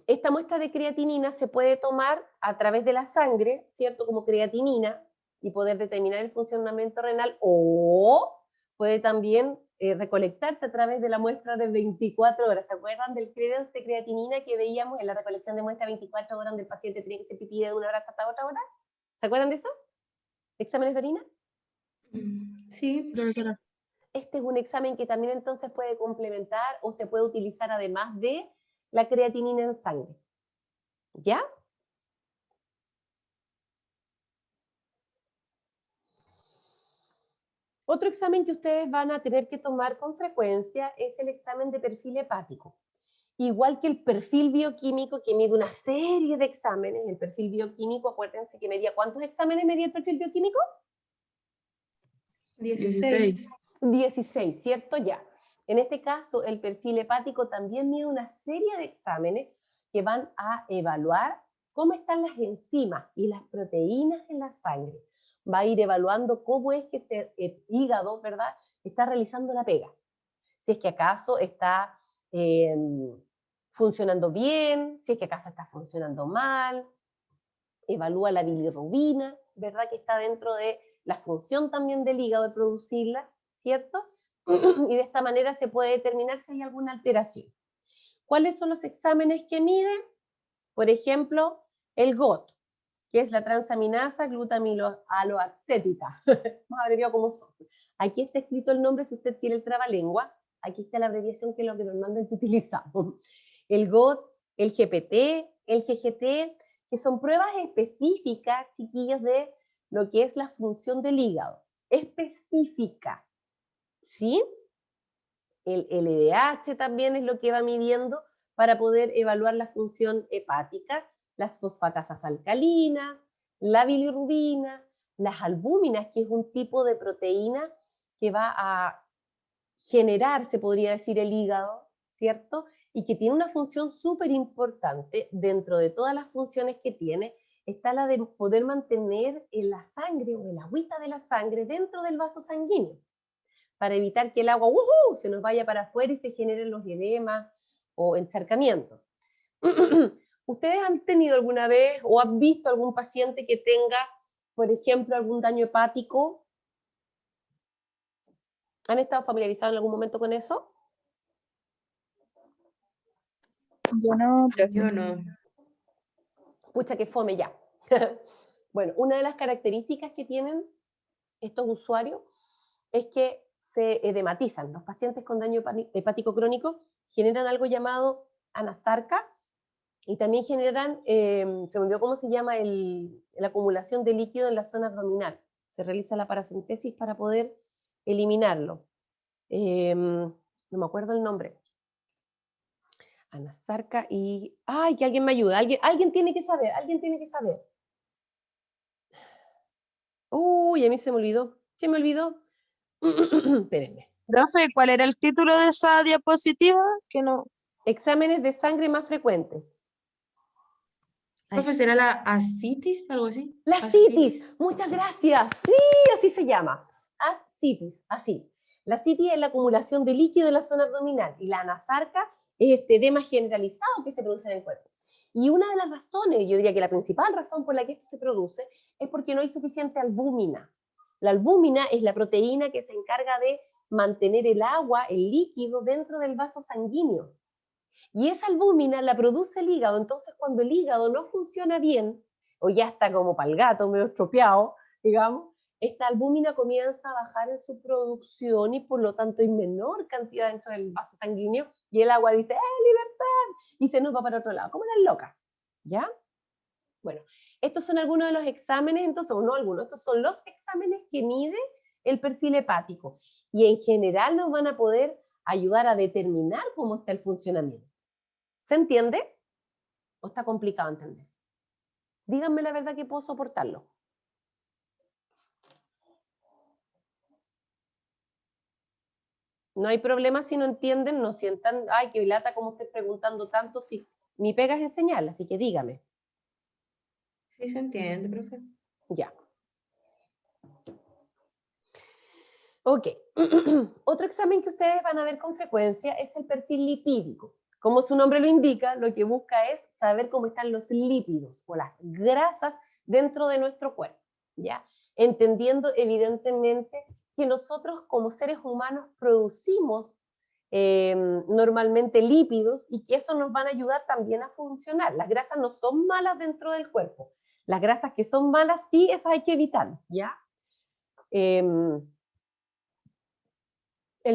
Esta muestra de creatinina se puede tomar a través de la sangre, ¿cierto? Como creatinina y poder determinar el funcionamiento renal, o puede también recolectarse a través de la muestra de 24 horas. ¿Se acuerdan del credence de creatinina que veíamos en la recolección de muestra 24 horas donde el paciente tenía que hacer pipí de una hora hasta otra hora? ¿Se acuerdan de eso? ¿Exámenes de orina? Sí, Profesora. Este es un examen que también entonces puede complementar o se puede utilizar además de la creatinina en sangre. ¿Ya? Otro examen que ustedes van a tener que tomar con frecuencia es el examen de perfil hepático. igual que el perfil bioquímico que mide una serie de exámenes. El perfil bioquímico, acuérdense que medía, ¿cuántos exámenes medía el perfil bioquímico? 16. 16, ¿cierto? Ya. En este caso, el perfil hepático también mide una serie de exámenes que van a evaluar cómo están las enzimas y las proteínas en la sangre. Va a ir evaluando cómo es que este hígado, ¿verdad?, está realizando la pega. Si es que acaso está funcionando bien, si es que acaso está funcionando mal. Evalúa la bilirrubina, ¿verdad?, que está dentro de la función también del hígado de producirla, ¿cierto? Y de esta manera se puede determinar si hay alguna alteración. ¿Cuáles son los exámenes que miden? Por ejemplo, el GOT, que es la transaminasa glutamiloacética. Más abreviado como son. Aquí está escrito el nombre si usted quiere el trabalengua. Aquí está la abreviación que es lo que normalmente utilizamos. El GOT, el GPT, el GGT, que son pruebas específicas, chiquillos, de lo que es la función del hígado. Específica, ¿sí? El LDH también es lo que va midiendo para poder evaluar la función hepática, las fosfatasas alcalinas, la bilirrubina, las albúminas, que es un tipo de proteína que va a generar, se podría decir, el hígado, ¿cierto? Y que tiene una función súper importante. Dentro de todas las funciones que tiene, está la de poder mantener en la sangre o el agüita de la sangre dentro del vaso sanguíneo, para evitar que el agua se nos vaya para afuera y se generen los edemas o encharcamientos. ¿Ustedes han tenido alguna vez o han visto algún paciente que tenga, por ejemplo, algún daño hepático? ¿Han estado familiarizados en algún momento con eso? Yo no, profe. Yo no. Pucha, que fome ya. Bueno, una de las características que tienen estos usuarios es que se edematizan. Los pacientes con daño hepático crónico generan algo llamado anasarca y también generan, se me olvidó cómo se llama, la acumulación de líquido en la zona abdominal. Se realiza la paracentesis para poder eliminarlo. No me acuerdo el nombre. Anasarca y... ¡Ay, que alguien me ayude! Alguien tiene que saber, alguien tiene que saber. Uy, a mí se me olvidó. Se me olvidó. Espérenme. Profe, ¿cuál era el título de esa diapositiva? Que no. Exámenes de sangre más frecuentes. Profe, ¿será la ascitis, algo así? La citis, muchas gracias. Sí, así se llama. Ascitis, así. La citis es la acumulación de líquido en la zona abdominal y la anasarca es este edema generalizado que se produce en el cuerpo. Y una de las razones, yo diría que la principal razón por la que esto se produce es porque no hay suficiente albúmina. La albúmina es la proteína que se encarga de mantener el agua, el líquido, dentro del vaso sanguíneo. Y esa albúmina la produce el hígado. Entonces, cuando el hígado no funciona bien, o ya está como para el gato, medio estropeado, digamos, esta albúmina comienza a bajar en su producción y por lo tanto hay menor cantidad dentro del vaso sanguíneo y el agua dice, libertad! Y se nos va para otro lado, como las locas, ¿ya? Bueno, estos son algunos de los exámenes, entonces, o no algunos, estos son los exámenes que mide el perfil hepático y en general nos van a poder ayudar a determinar cómo está el funcionamiento. ¿Se entiende? ¿O está complicado entender? Díganme la verdad que puedo soportarlo. No hay problema si no entienden, no sientan, ay, qué lata como estoy preguntando tanto, sí. Mi pega es enseñarla, así que dígame. Sí se entiende, profe. Ya. Ok. Otro examen que ustedes van a ver con frecuencia es el perfil lipídico. Como su nombre lo indica, lo que busca es saber cómo están los lípidos o las grasas dentro de nuestro cuerpo, ¿ya? Entendiendo evidentemente que nosotros como seres humanos producimos normalmente lípidos y que eso nos van a ayudar también a funcionar. Las grasas no son malas dentro del cuerpo. Las grasas que son malas, sí, esas hay que evitar, ¿ya? El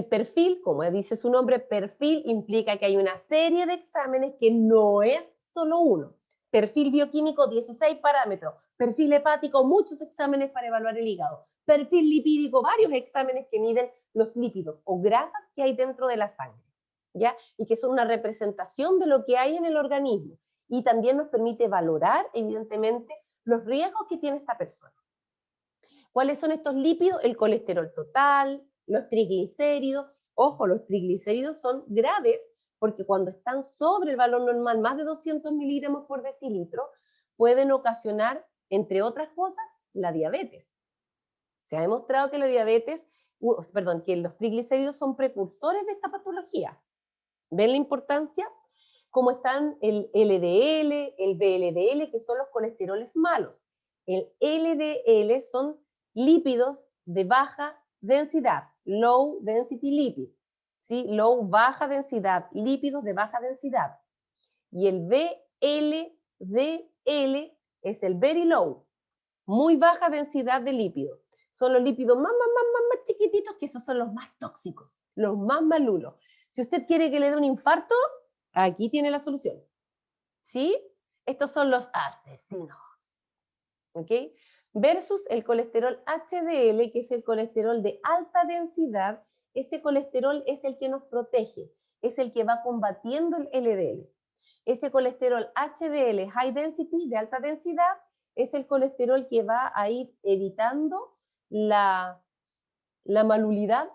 perfil, como dice su nombre, perfil implica que hay una serie de exámenes que no es solo uno. Perfil bioquímico, 16 parámetros. Perfil hepático, muchos exámenes para evaluar el hígado. Perfil lipídico, varios exámenes que miden los lípidos o grasas que hay dentro de la sangre. ¿ya? Y que son una representación de lo que hay en el organismo. Y también nos permite valorar, evidentemente, los riesgos que tiene esta persona. ¿Cuáles son estos lípidos? El colesterol total, los triglicéridos. Ojo, los triglicéridos son graves porque cuando están sobre el valor normal, más de 200 miligramos por decilitro, pueden ocasionar, entre otras cosas, la diabetes. Se ha demostrado que la diabetes, que los triglicéridos son precursores de esta patología. ¿Ven la importancia? Como están el LDL, el VLDL, que son los colesteroles malos. El LDL son lípidos de baja densidad, low density lipid, ¿sí? Low, baja densidad, lípidos de baja densidad. Y el VLDL es el very low, muy baja densidad de lípidos. Son los lípidos más chiquititos, que esos son los más tóxicos, los más malulos. Si usted quiere que le dé un infarto, aquí tiene la solución. ¿Sí? Estos son los asesinos. ¿Ok? Versus el colesterol HDL, que es el colesterol de alta densidad. Ese colesterol es el que nos protege, es el que va combatiendo el LDL. Ese colesterol HDL, high density, de alta densidad, es el colesterol que va a ir evitando la malulidad,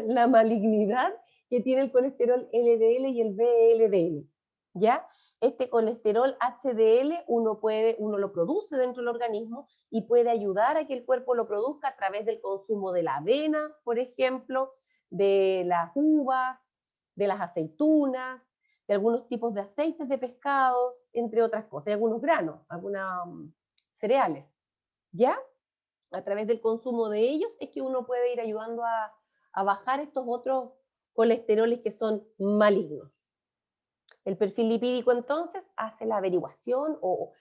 la malignidad que tiene el colesterol LDL y el VLDL, ¿ya? Este colesterol HDL uno lo produce dentro del organismo y puede ayudar a que el cuerpo lo produzca a través del consumo de la avena, por ejemplo, de las uvas, de las aceitunas, de algunos tipos de aceites de pescados, entre otras cosas, y algunos granos, algunos cereales, ¿ya? A través del consumo de ellos es que uno puede ir ayudando a bajar estos otros colesteroles que son malignos. El perfil lipídico entonces hace la averiguación o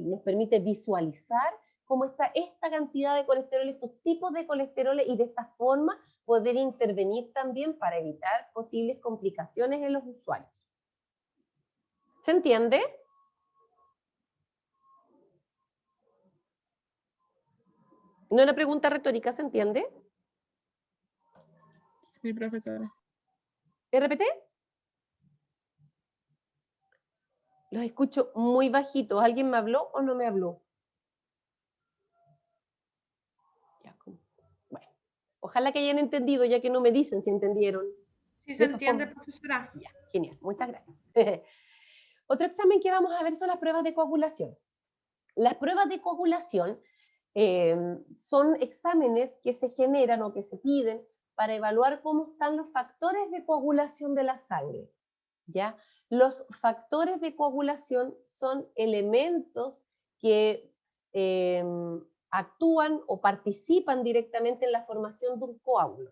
nos permite visualizar cómo está esta cantidad de colesterol, estos tipos de colesteroles, y de esta forma poder intervenir también para evitar posibles complicaciones en los usuarios. ¿Se entiende? No es una pregunta retórica, ¿se entiende? Sí, profesora. ¿RPT? Los escucho muy bajitos. ¿Alguien me habló o no me habló? Ya, bueno, ojalá que hayan entendido, ya que no me dicen si entendieron. Sí se entiende, profesora. Ya, genial, muchas gracias. Otro examen que vamos a ver son las pruebas de coagulación. Las pruebas de coagulación son exámenes que se generan o que se piden para evaluar cómo están los factores de coagulación de la sangre, ¿ya? Los factores de coagulación son elementos que actúan o participan directamente en la formación de un coágulo,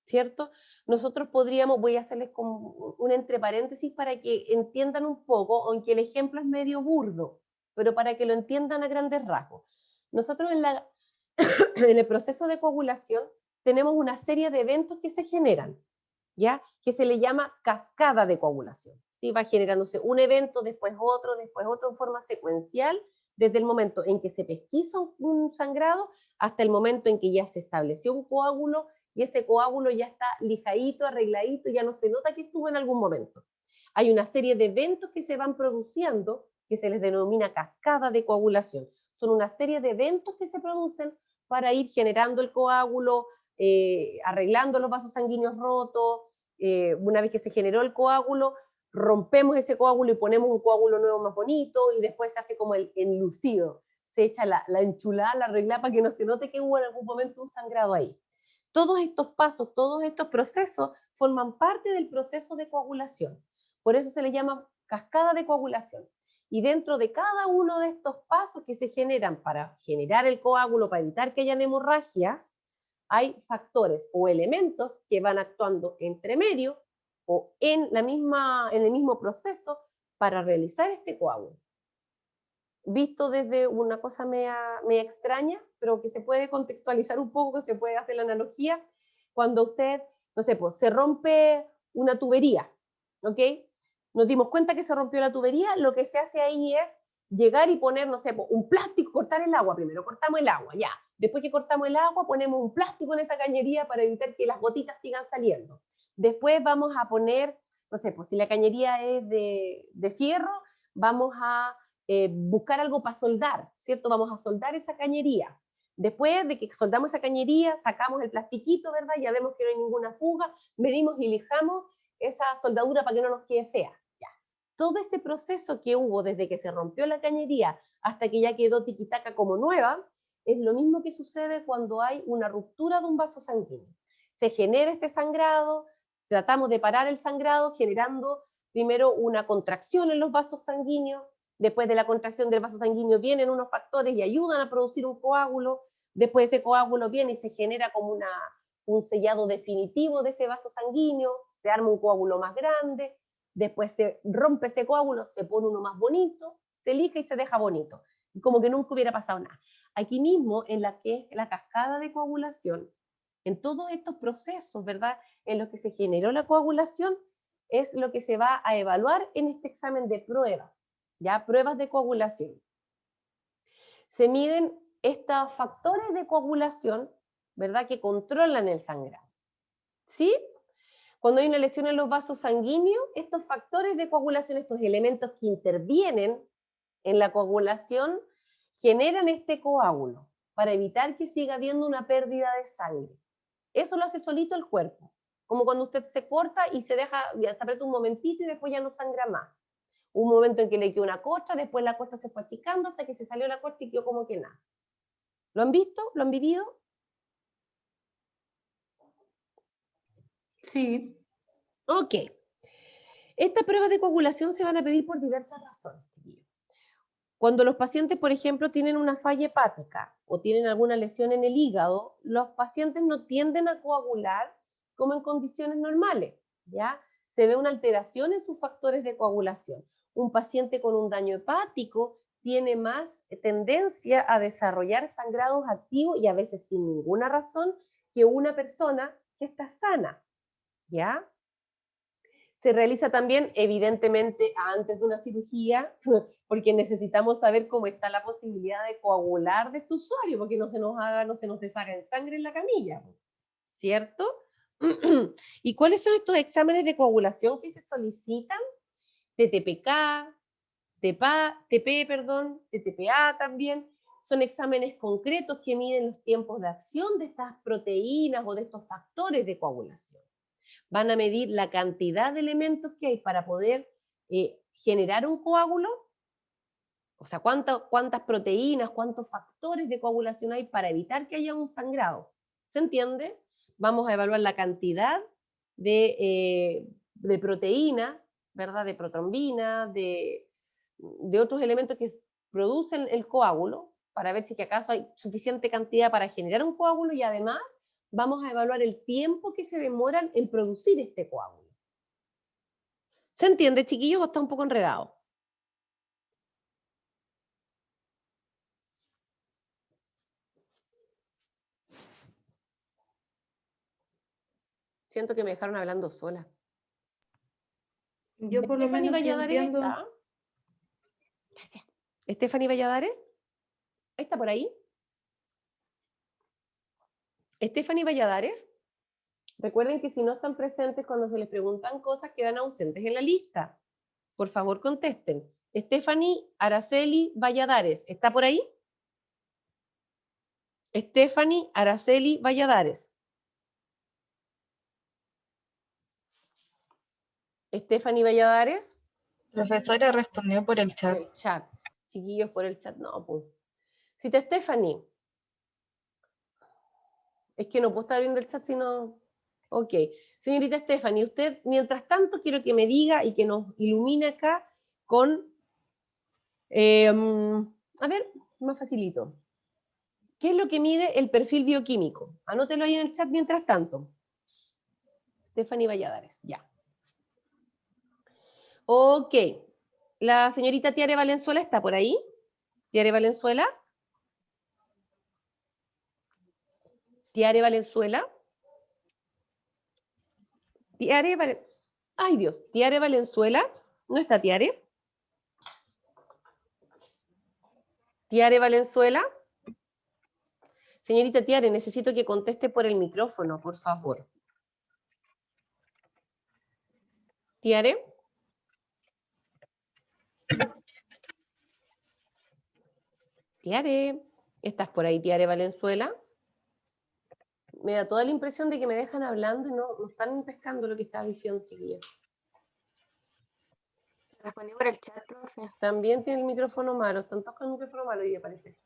¿cierto? Nosotros podríamos, voy a hacerles como un entre paréntesis para que entiendan un poco, aunque el ejemplo es medio burdo, pero para que lo entiendan a grandes rasgos. Nosotros en el proceso de coagulación tenemos una serie de eventos que se generan, ¿ya? Que se le llama cascada de coagulación, ¿sí? Va generándose un evento, después otro en forma secuencial, desde el momento en que se pesquisa un sangrado hasta el momento en que ya se estableció un coágulo y ese coágulo ya está lijadito, arregladito, ya no se nota que estuvo en algún momento. Hay una serie de eventos que se van produciendo que se les denomina cascada de coagulación. Son una serie de eventos que se producen para ir generando el coágulo, arreglando los vasos sanguíneos rotos. Una vez que se generó el coágulo, rompemos ese coágulo y ponemos un coágulo nuevo más bonito, y después se hace como el enlucido. Se echa la enchulada, la arreglada para que no se note que hubo en algún momento un sangrado ahí. Todos estos pasos, todos estos procesos forman parte del proceso de coagulación. Por eso se le llama cascada de coagulación. Y dentro de cada uno de estos pasos que se generan para generar el coágulo, para evitar que hayan hemorragias, hay factores o elementos que van actuando entre medio o en el mismo proceso para realizar este coágulo. Visto desde una cosa media extraña, pero que se puede contextualizar un poco, que se puede hacer la analogía, cuando usted, no sé, pues se rompe una tubería, ¿ok? Nos dimos cuenta que se rompió la tubería, lo que se hace ahí es llegar y poner, no sé, un plástico, cortar el agua primero, cortamos el agua, ya. Después que cortamos el agua, ponemos un plástico en esa cañería para evitar que las gotitas sigan saliendo. Después vamos a poner, no sé, pues si la cañería es de fierro, vamos a buscar algo para soldar, ¿cierto? Vamos a soldar esa cañería. Después de que soldamos esa cañería, sacamos el plastiquito, ¿verdad? Ya vemos que no hay ninguna fuga, medimos y lijamos esa soldadura para que no nos quede fea. Ya. Todo ese proceso que hubo desde que se rompió la cañería hasta que ya quedó tiquitaca como nueva, es lo mismo que sucede cuando hay una ruptura de un vaso sanguíneo. Se genera este sangrado, tratamos de parar el sangrado generando primero una contracción en los vasos sanguíneos, después de la contracción del vaso sanguíneo vienen unos factores y ayudan a producir un coágulo, después ese coágulo viene y se genera como un sellado definitivo de ese vaso sanguíneo, se arma un coágulo más grande, después se rompe ese coágulo, se pone uno más bonito, se lija y se deja bonito, como que nunca hubiera pasado nada. Aquí mismo, en la que es la cascada de coagulación, en todos estos procesos, ¿verdad?, en los que se generó la coagulación, es lo que se va a evaluar en este examen de prueba, ¿ya? Pruebas de coagulación. Se miden estos factores de coagulación, ¿verdad?, que controlan el sangrado, ¿sí? Cuando hay una lesión en los vasos sanguíneos, estos factores de coagulación, estos elementos que intervienen en la coagulación, generan este coágulo para evitar que siga habiendo una pérdida de sangre. Eso lo hace solito el cuerpo, como cuando usted se corta y se deja, ya se aprieta un momentito y después ya no sangra más. Un momento en que le quedó una costra, después la costra se fue achicando hasta que se salió la costra y quedó como que nada. ¿Lo han visto? ¿Lo han vivido? Sí. Ok. Estas pruebas de coagulación se van a pedir por diversas razones, chiquillos. Cuando los pacientes, por ejemplo, tienen una falla hepática o tienen alguna lesión en el hígado, los pacientes no tienden a coagular como en condiciones normales, ¿ya? Se ve una alteración en sus factores de coagulación. Un paciente con un daño hepático tiene más tendencia a desarrollar sangrados activos y a veces sin ninguna razón que una persona que está sana, ¿ya? Se realiza también, evidentemente, antes de una cirugía, porque necesitamos saber cómo está la posibilidad de coagular de este usuario, porque no se nos deshaga en sangre en la camilla, ¿cierto? ¿Y cuáles son estos exámenes de coagulación que se solicitan? TTPK, TTPA también, son exámenes concretos que miden los tiempos de acción de estas proteínas o de estos factores de coagulación. Van a medir la cantidad de elementos que hay para poder generar un coágulo, o sea, cuántas proteínas, cuántos factores de coagulación hay para evitar que haya un sangrado. ¿Se entiende? Vamos a evaluar la cantidad de proteínas, ¿verdad? De protrombina, de otros elementos que producen el coágulo, para ver si que acaso hay suficiente cantidad para generar un coágulo y además vamos a evaluar el tiempo que se demoran en producir este coágulo. ¿Se entiende, chiquillos, o está un poco enredado? Siento que me dejaron hablando sola. Yo por lo Stephanie menos sí Valladares entiendo. está. Gracias. Stephanie Valladares. ¿Está por ahí? Stephanie Valladares. Recuerden que si no están presentes cuando se les preguntan cosas, quedan ausentes en la lista. Por favor, contesten. Stephanie Araceli Valladares. ¿Está por ahí? Stephanie Araceli Valladares. Stephanie Valladares. Profesora respondió por el Por chat. el chat. Chiquillos, por el chat. No, pues. Cita Stephanie. Es que no puedo estar viendo el chat si no... Ok. Señorita Stephanie, usted, mientras tanto, quiero que me diga y que nos ilumine acá con... a ver, más facilito. ¿Qué es lo que mide el perfil bioquímico? Anótelo ahí en el chat mientras tanto. Stephanie Valladares, ya. Ok. La señorita Tiare Valenzuela está por ahí. Tiare Valenzuela. Tiare Valenzuela. Tiare Valenzuela. Ay, Dios. Tiare Valenzuela. ¿No está Tiare? Tiare Valenzuela. Señorita Tiare, necesito que conteste por el micrófono, por favor. Tiare. Tiare. ¿Estás por ahí, Tiare Valenzuela? Me da toda la impresión de que me dejan hablando y no están pescando lo que estaba diciendo, chiquilla. Respondí por el chat, profe. También tiene el micrófono malo, están todos con el micrófono malo y parece.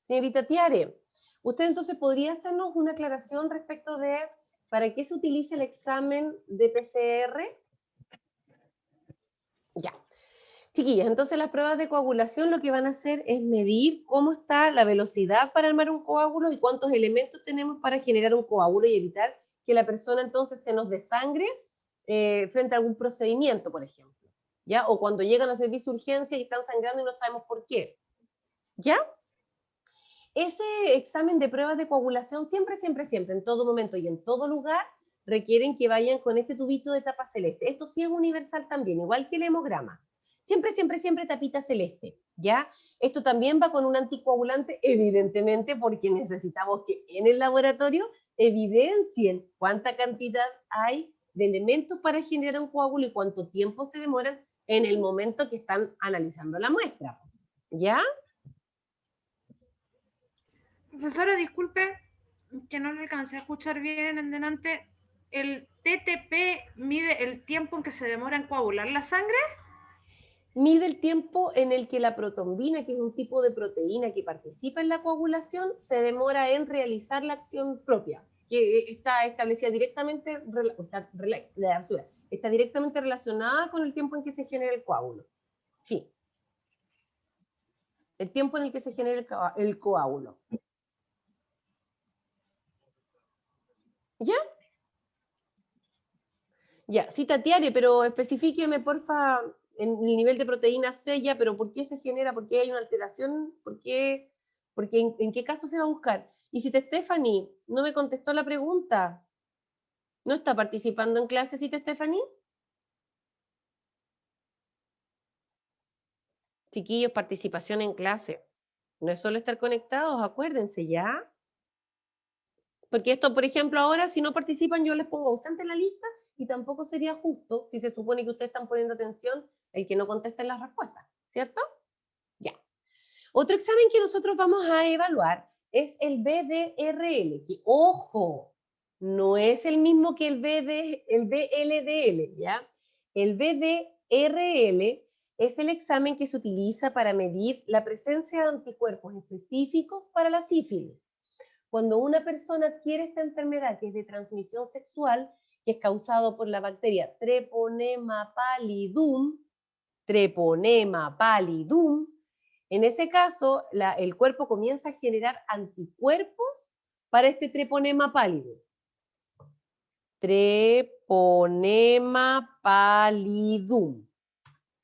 Señorita Tiare, usted entonces podría hacernos una aclaración respecto de para qué se utiliza el examen de PCR. Ya. Chiquillas, entonces las pruebas de coagulación lo que van a hacer es medir cómo está la velocidad para armar un coágulo y cuántos elementos tenemos para generar un coágulo y evitar que la persona entonces se nos desangre frente a algún procedimiento, por ejemplo. ¿Ya? O cuando llegan a servicio de urgencia y están sangrando y no sabemos por qué. ¿Ya? Ese examen de pruebas de coagulación siempre, en todo momento y en todo lugar, requieren que vayan con este tubito de tapa celeste. Esto sí es universal también, igual que el hemograma. Siempre tapita celeste, ¿ya? Esto también va con un anticoagulante, evidentemente, porque necesitamos que en el laboratorio evidencien cuánta cantidad hay de elementos para generar un coágulo y cuánto tiempo se demoran en el momento que están analizando la muestra, ¿ya? Profesora, disculpe que no le alcancé a escuchar bien en delante. ¿El TTP mide el tiempo en que se demora en coagular la sangre? Mide el tiempo en el que la protombina, que es un tipo de proteína que participa en la coagulación, se demora en realizar la acción propia, que está establecida directamente, está directamente relacionada con el tiempo en que se genera el coágulo. Sí. El tiempo en el que se genera el coágulo. ¿Ya? Ya, sí, Tatiare, pero especifíqueme, porfa, en el nivel de proteína C, ya, pero ¿por qué se genera? ¿Por qué hay una alteración? ¿Por qué? Porque ¿en qué caso se va a buscar? Y si Stephanie no me contestó la pregunta, ¿no está participando en clase, Cita Stephanie? Chiquillos, participación en clase. No es solo estar conectados, acuérdense, ¿ya? Porque esto, por ejemplo, ahora si no participan yo les pongo ausente en la lista y tampoco sería justo si se supone que ustedes están poniendo atención el que no conteste las respuestas, ¿cierto? Ya. Otro examen que nosotros vamos a evaluar es el BDRL, que, ojo, no es el mismo que el BLDL, ¿ya? El BDRL es el examen que se utiliza para medir la presencia de anticuerpos específicos para la sífilis. Cuando una persona adquiere esta enfermedad que es de transmisión sexual, que es causado por la bacteria Treponema pallidum, en ese caso el cuerpo comienza a generar anticuerpos para este Treponema pallidum. Treponema pallidum.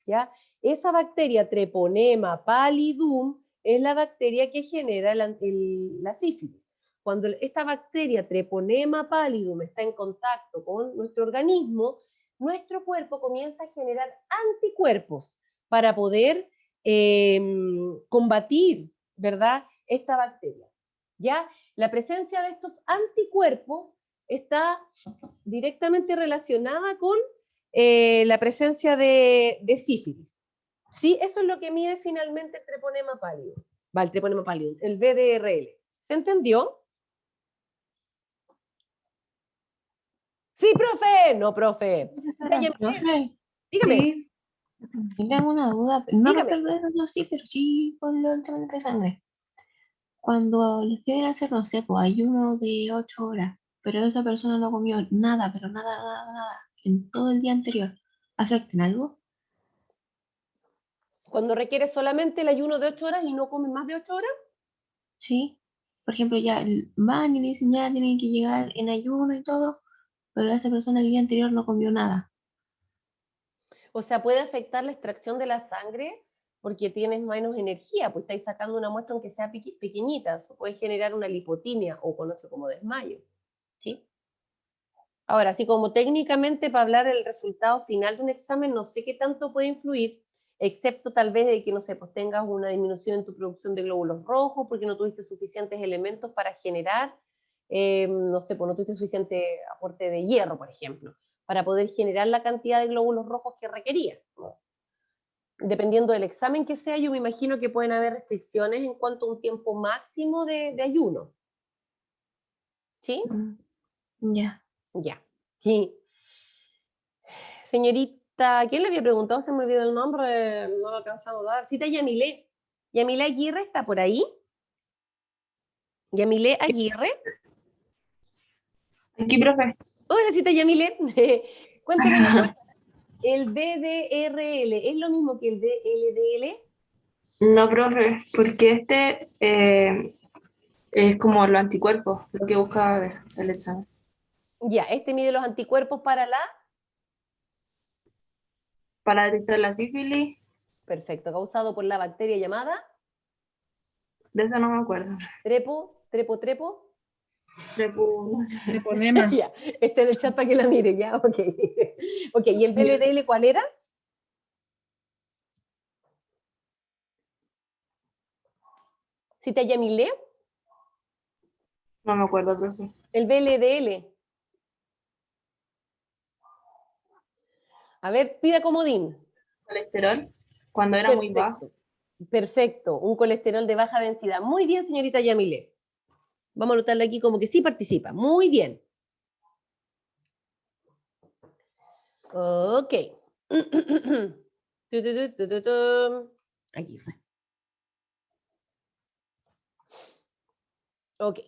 ¿Ya? Esa bacteria Treponema pallidum es la bacteria que genera la sífilis. Cuando esta bacteria Treponema pallidum está en contacto con nuestro organismo, nuestro cuerpo comienza a generar anticuerpos para poder combatir, ¿verdad?, esta bacteria. ¿Ya? La presencia de estos anticuerpos está directamente relacionada con la presencia de sífilis. ¿Sí? Eso es lo que mide finalmente el treponema pálido. El treponema pálido, el BDRL. ¿Se entendió? Sí, profe. No, profe. Profe, Dígame. Sí, tengo una duda. No Dígame. respecto a eso, sí, pero sí con lo del trámite de sangre. Cuando les piden hacer, no sé, pues ayuno de 8 horas, pero esa persona no comió nada, pero nada, en todo el día anterior, ¿afecta en algo? Cuando requiere solamente el ayuno de 8 horas y no come más de 8 horas, Sí. Por ejemplo, ya van y le dicen ya tienen que llegar en ayuno y todo, pero esa persona el día anterior no comió nada. o sea, puede afectar la extracción de la sangre porque tienes menos energía, pues estáis sacando una muestra aunque sea pequeñita, eso puede generar una lipotimia o conoce como desmayo, ¿sí? Ahora, así como técnicamente para hablar del resultado final de un examen, no sé qué tanto puede influir, excepto tal vez de que, no sé, pues tengas una disminución en tu producción de glóbulos rojos porque no tuviste suficientes elementos para generar, no sé, pues no tuviste suficiente aporte de hierro, por ejemplo. para poder generar la cantidad de glóbulos rojos que requería. Dependiendo del examen que sea, yo me imagino que pueden haber restricciones en cuanto a un tiempo máximo de ayuno. ¿Sí? Ya. Ya. Y, señorita, ¿quién le había preguntado? Se me olvidó el nombre, no lo alcanzamos a dar. Cita Yamilé. ¿Yamilé Aguirre está por ahí? ¿Yamilé Aguirre? Aquí, profe. Hola, cita Yamilé. Cuénteme una cosa. ¿El BDRL es lo mismo que el DLDL? No, profe, porque es como los anticuerpos, lo que busca el examen. Ya, este mide los anticuerpos para la... Para detectar la sífilis, Perfecto, causado por la bacteria llamada... de eso no me acuerdo. Trepo. Treponema. Ya, este en el chat para que la mire, ya, ok. Ok, ¿y el BLDL cuál era? ¿Cita Yamilé? No me acuerdo, profe. El BLDL. A ver, pida comodín. Colesterol, cuando era muy bajo. Perfecto, un colesterol de baja densidad. Muy bien, señorita Yamilé. Vamos a anotarle aquí como que sí participa. Muy bien. Ok. Aquí. Ok.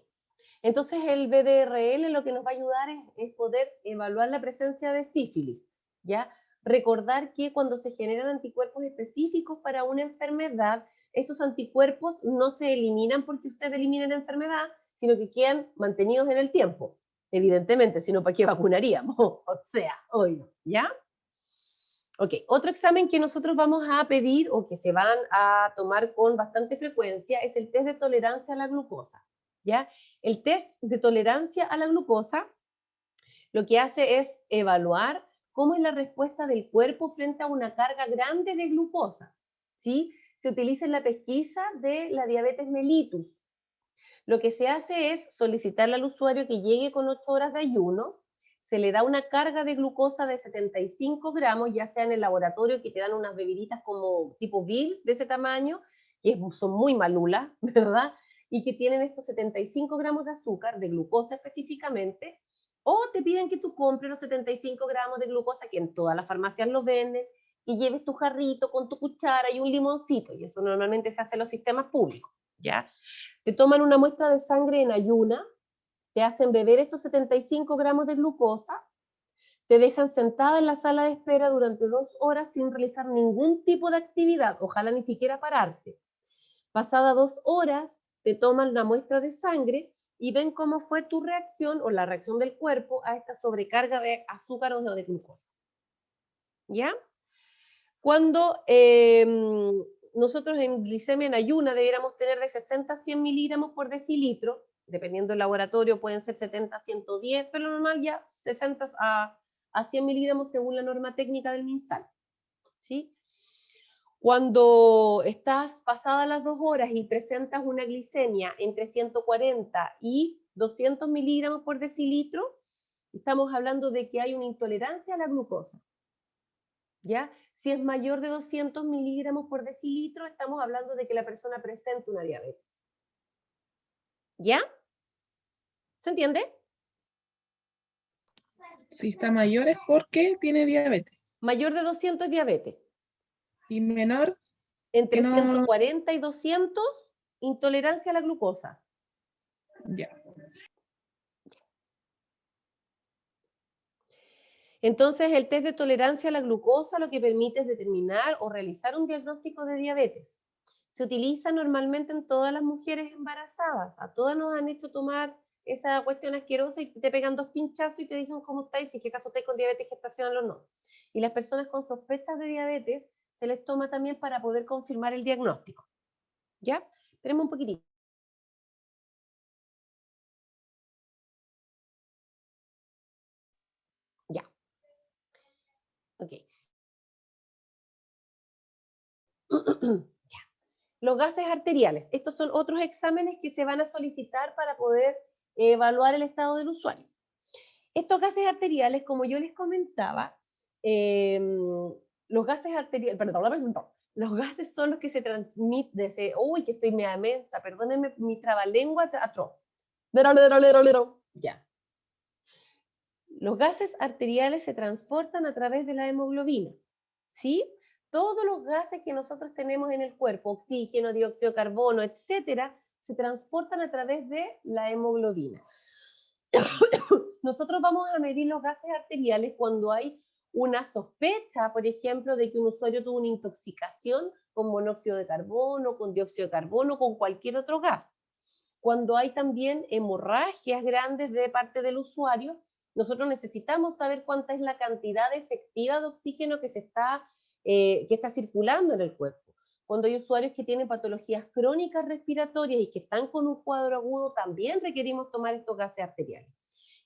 Entonces el BDRL lo que nos va a ayudar es poder evaluar la presencia de sífilis, ¿ya? Recordar que cuando se generan anticuerpos específicos para una enfermedad, esos anticuerpos no se eliminan porque usted elimine la enfermedad, sino que quedan mantenidos en el tiempo. Evidentemente, si no, ¿para qué vacunaríamos? O sea, hoy, ¿ya? Ok, otro examen que nosotros vamos a pedir o que se van a tomar con bastante frecuencia es el test de tolerancia a la glucosa, ¿ya? El test de tolerancia a la glucosa lo que hace es evaluar cómo es la respuesta del cuerpo frente a una carga grande de glucosa, ¿sí? Se utiliza en la pesquisa de la diabetes mellitus. Lo que se hace es solicitarle al usuario que llegue con 8 horas de ayuno, se le da una carga de glucosa de 75 gramos, ya sea en el laboratorio que te dan unas bebiditas como tipo Bills de ese tamaño, que son muy malulas, ¿verdad? Y que tienen estos 75 gramos de azúcar, de glucosa específicamente, o te piden que tú compres los 75 gramos de glucosa, que en todas las farmacias los venden, y lleves tu jarrito con tu cuchara y un limoncito, y eso normalmente se hace en los sistemas públicos, ¿ya? Te toman una muestra de sangre en ayuna, te hacen beber estos 75 gramos de glucosa, te dejan sentada en la sala de espera durante 2 horas sin realizar ningún tipo de actividad, ojalá ni siquiera pararte. Pasadas 2 horas, te toman una muestra de sangre y ven cómo fue tu reacción o la reacción del cuerpo a esta sobrecarga de azúcar o de glucosa. ¿Ya? Cuando nosotros en glicemia en ayuna debiéramos tener de 60 a 100 miligramos por decilitro, dependiendo del laboratorio pueden ser 70 a 110, pero normal ya 60 a 100 miligramos según la norma técnica del MinSal. ¿Sí? Cuando estás pasadas las 2 horas y presentas una glicemia entre 140 y 200 miligramos por decilitro, estamos hablando de que hay una intolerancia a la glucosa. ¿Ya? Si es mayor de 200 miligramos por decilitro, estamos hablando de que la persona presenta una diabetes. ¿Ya? ¿Se entiende? Si está mayor es porque tiene diabetes. Mayor de 200 es diabetes. Y menor, Entre no... 140 y 200, intolerancia a la glucosa. Ya. Entonces, el test de tolerancia a la glucosa lo que permite es determinar o realizar un diagnóstico de diabetes. Se utiliza normalmente en todas las mujeres embarazadas. A todas nos han hecho tomar esa cuestión asquerosa y te pegan 2 pinchazos y te dicen cómo estáis, si qué caso estáis con diabetes gestacional o no. Y las personas con sospechas de diabetes se les toma también para poder confirmar el diagnóstico. ¿Ya? Esperemos un poquitito. Ya. Ok. Ya. Los gases arteriales. Estos son otros exámenes que se van a solicitar para poder evaluar el estado del usuario. Estos gases arteriales, como yo les comentaba, los gases arteriales, perdón, los gases son los que se transmiten, uy, que estoy media mensa, perdónenme mi trabalengua atroz. Ya. Los gases arteriales se transportan a través de la hemoglobina, ¿sí? Todos los gases que nosotros tenemos en el cuerpo, oxígeno, dióxido de carbono, etcétera, se transportan a través de la hemoglobina. Nosotros vamos a medir los gases arteriales cuando hay una sospecha, por ejemplo, de que un usuario tuvo una intoxicación con monóxido de carbono, con dióxido de carbono, con cualquier otro gas. Cuando hay también hemorragias grandes de parte del usuario, nosotros necesitamos saber cuánta es la cantidad efectiva de oxígeno que está circulando en el cuerpo. Cuando hay usuarios que tienen patologías crónicas respiratorias y que están con un cuadro agudo, también requerimos tomar estos gases arteriales.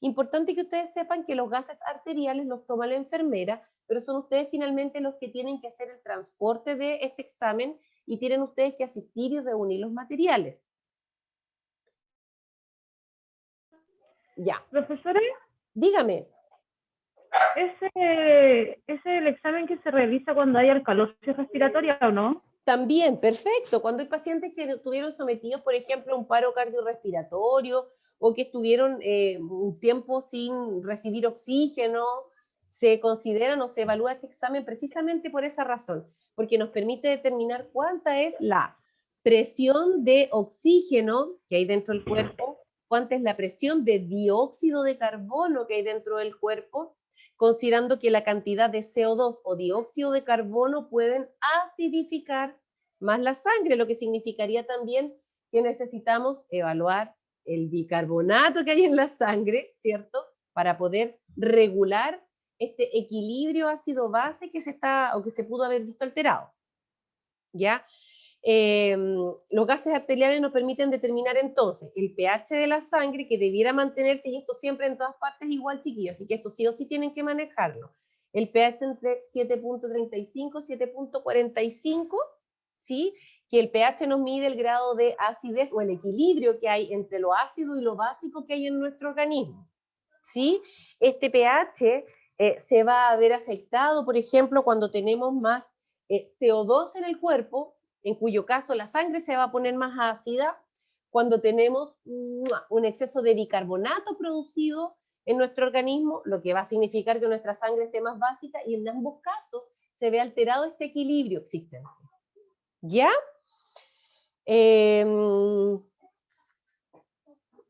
Importante que ustedes sepan que los gases arteriales los toma la enfermera, pero son ustedes finalmente los que tienen que hacer el transporte de este examen y tienen ustedes que asistir y reunir los materiales. Ya. Profesora, Dígame. ¿ese es el examen que se realiza cuando hay alcalosis respiratoria o no? También, perfecto. Cuando hay pacientes que estuvieron sometidos, por ejemplo, a un paro cardiorrespiratorio o que estuvieron un tiempo sin recibir oxígeno, se consideran o se evalúa este examen precisamente por esa razón, porque nos permite determinar cuánta es la presión de oxígeno que hay dentro del cuerpo, cuánta es la presión de dióxido de carbono que hay dentro del cuerpo, considerando que la cantidad de CO2 o dióxido de carbono pueden acidificar más la sangre, lo que significaría también que necesitamos evaluar el bicarbonato que hay en la sangre, ¿cierto? Para poder regular este equilibrio ácido-base que se pudo haber visto alterado, ¿ya? Los gases arteriales nos permiten determinar entonces el pH de la sangre, que debiera mantenerse, y esto siempre en todas partes igual, chiquillos, así que esto sí o sí tienen que manejarlo. El pH entre 7.35 y 7.45, ¿sí? Que el pH nos mide el grado de acidez o el equilibrio que hay entre lo ácido y lo básico que hay en nuestro organismo, ¿sí? Este pH se va a ver afectado, por ejemplo, cuando tenemos más CO2 en el cuerpo, en cuyo caso la sangre se va a poner más ácida, cuando tenemos un exceso de bicarbonato producido en nuestro organismo, lo que va a significar que nuestra sangre esté más básica, y en ambos casos se ve alterado este equilibrio existente. ¿Ya?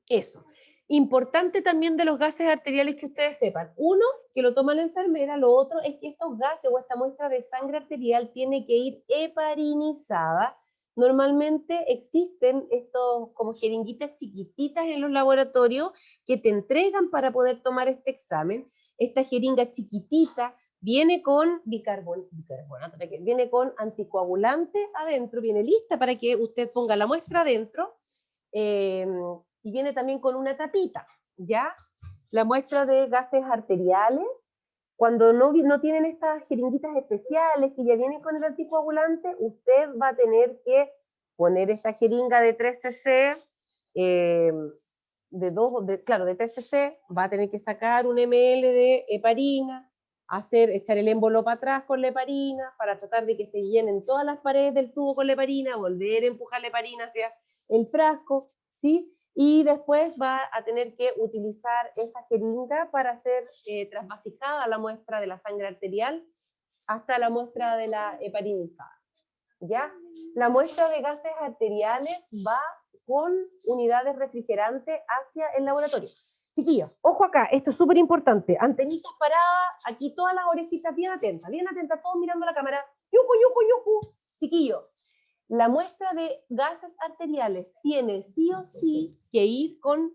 Eso. Importante también de los gases arteriales que ustedes sepan. Uno, que lo toma la enfermera. Lo otro es que estos gases o esta muestra de sangre arterial tiene que ir heparinizada. Normalmente existen estos como jeringuitas chiquititas en los laboratorios que te entregan para poder tomar este examen. Esta jeringa chiquitita viene con bicarbonato, viene con anticoagulante adentro, viene lista para que usted ponga la muestra adentro. Y viene también con una tapita, ¿ya? La muestra de gases arteriales, cuando no tienen estas jeringuitas especiales que ya vienen con el anticoagulante, usted va a tener que poner esta jeringa de 3 cc, de 3 cc, va a tener que sacar un ml de heparina, echar el émbolo para atrás con la heparina, para tratar de que se llenen todas las paredes del tubo con la heparina, volver a empujar la heparina hacia el frasco, ¿sí? Y después va a tener que utilizar esa jeringa para hacer trasvasijada la muestra de la sangre arterial hasta la muestra de la heparinizada, ¿ya? La muestra de gases arteriales va con unidades refrigerantes hacia el laboratorio. Chiquillos, ojo acá, esto es súper importante. Antenitas paradas, aquí todas las orejitas bien atentas, todos mirando la cámara. Yucu, yucu, yucu. Chiquillos, la muestra de gases arteriales tiene sí o sí que ir con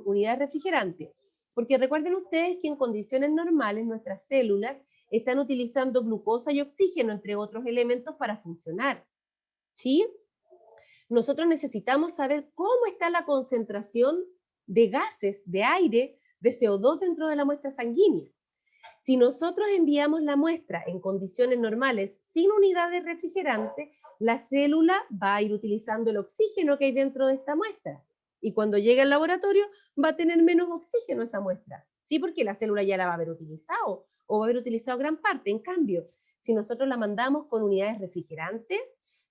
unidades refrigerantes, porque recuerden ustedes que en condiciones normales nuestras células están utilizando glucosa y oxígeno, entre otros elementos, para funcionar, ¿sí? Nosotros necesitamos saber cómo está la concentración de gases, de aire, de CO2 dentro de la muestra sanguínea. Si nosotros enviamos la muestra en condiciones normales sin unidades refrigerantes, la célula va a ir utilizando el oxígeno que hay dentro de esta muestra. Y cuando llegue al laboratorio va a tener menos oxígeno esa muestra. ¿sí? Porque la célula ya la va a haber utilizado, o va a haber utilizado gran parte. En cambio, si nosotros la mandamos con unidades refrigerantes,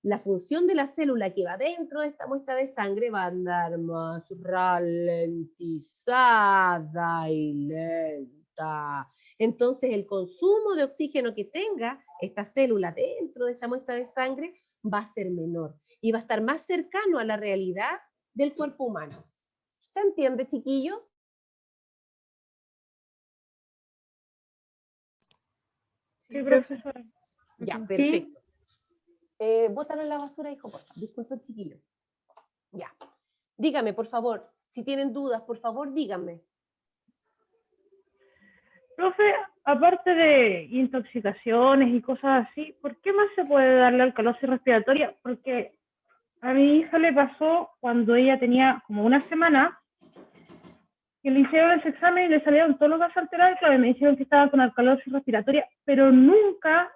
la función de la célula que va dentro de esta muestra de sangre va a andar más ralentizada y lenta. Entonces, el consumo de oxígeno que tenga esta célula dentro de esta muestra de sangre va a ser menor y va a estar más cercano a la realidad del cuerpo humano. ¿Se entiende, chiquillos? Sí, profesora. Ya, Sí. perfecto. Bótalo en la basura, hijo, por favor. Disculpe, chiquillo. Ya. Dígame, por favor, si tienen dudas, por favor, díganme. Profe, aparte de intoxicaciones y cosas así, ¿por qué más se puede darle alcalosis respiratoria? Porque a mi hija le pasó cuando ella tenía como una semana que le hicieron ese examen y le salieron todos los gases alterados y claro, me dijeron que estaba con alcalosis respiratoria, pero nunca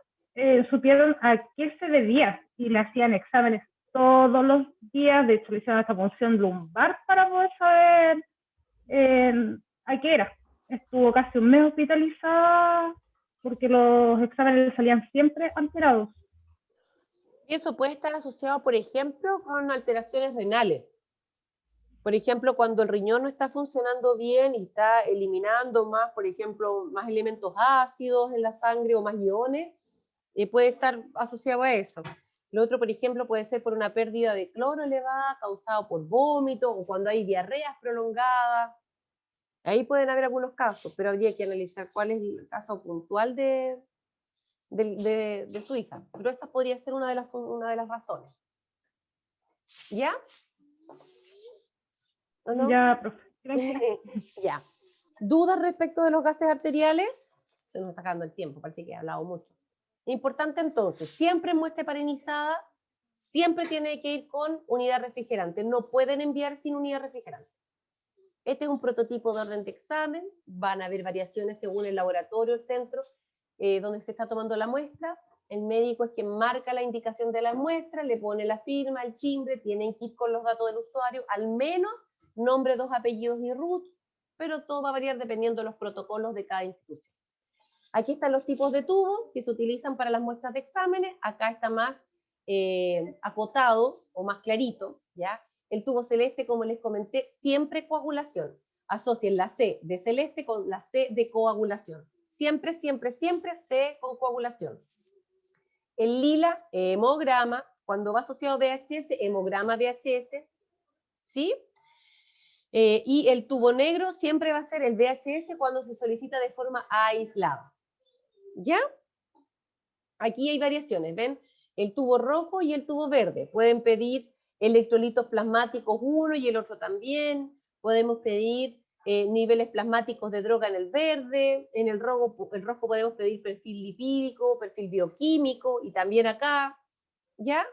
supieron a qué se debía y le hacían exámenes todos los días, de hecho le hicieron esta punción lumbar para poder saber a qué era. Estuvo casi un mes hospitalizada porque los exámenes le salían siempre alterados. Y eso puede estar asociado, por ejemplo, con alteraciones renales. Por ejemplo, cuando el riñón no está funcionando bien y está eliminando más, por ejemplo, más elementos ácidos en la sangre o más iones, puede estar asociado a eso. Lo otro, por ejemplo, puede ser por una pérdida de cloro elevada causado por vómito o cuando hay diarreas prolongadas. Ahí pueden haber algunos casos, pero habría que analizar cuál es el caso puntual de su hija. Pero esa podría ser una de las razones. ¿Ya? ¿O no? Ya, profe. Gracias. Ya. ¿Dudas respecto de los gases arteriales? Se nos está acabando el tiempo, parece que he hablado mucho. Importante entonces, siempre en muestra heparinizada, siempre tiene que ir con unidad refrigerante. No pueden enviar sin unidad refrigerante. Este es un prototipo de orden de examen. Van a haber variaciones según el laboratorio, el centro, donde se está tomando la muestra. El médico es quien marca la indicación de la muestra, le pone la firma, el timbre, tienen que ir con los datos del usuario, al menos nombre, 2 apellidos y RUT, pero todo va a variar dependiendo de los protocolos de cada institución. Aquí están los tipos de tubos que se utilizan para las muestras de exámenes. Acá está más acotado o más clarito, ¿ya? El tubo celeste, como les comenté, siempre coagulación. Asocien la C de celeste con la C de coagulación. Siempre, siempre, siempre C con coagulación. El lila, hemograma, cuando va asociado VHS, hemograma VHS, ¿sí? Y el tubo negro siempre va a ser el VHS cuando se solicita de forma aislada. ¿Ya? Aquí hay variaciones, ¿ven? El tubo rojo y el tubo verde. Pueden pedir electrolitos plasmáticos uno y el otro también. Podemos pedir niveles plasmáticos de droga en el verde. En el rojo podemos pedir perfil lipídico, perfil bioquímico y también acá. ¿Ya?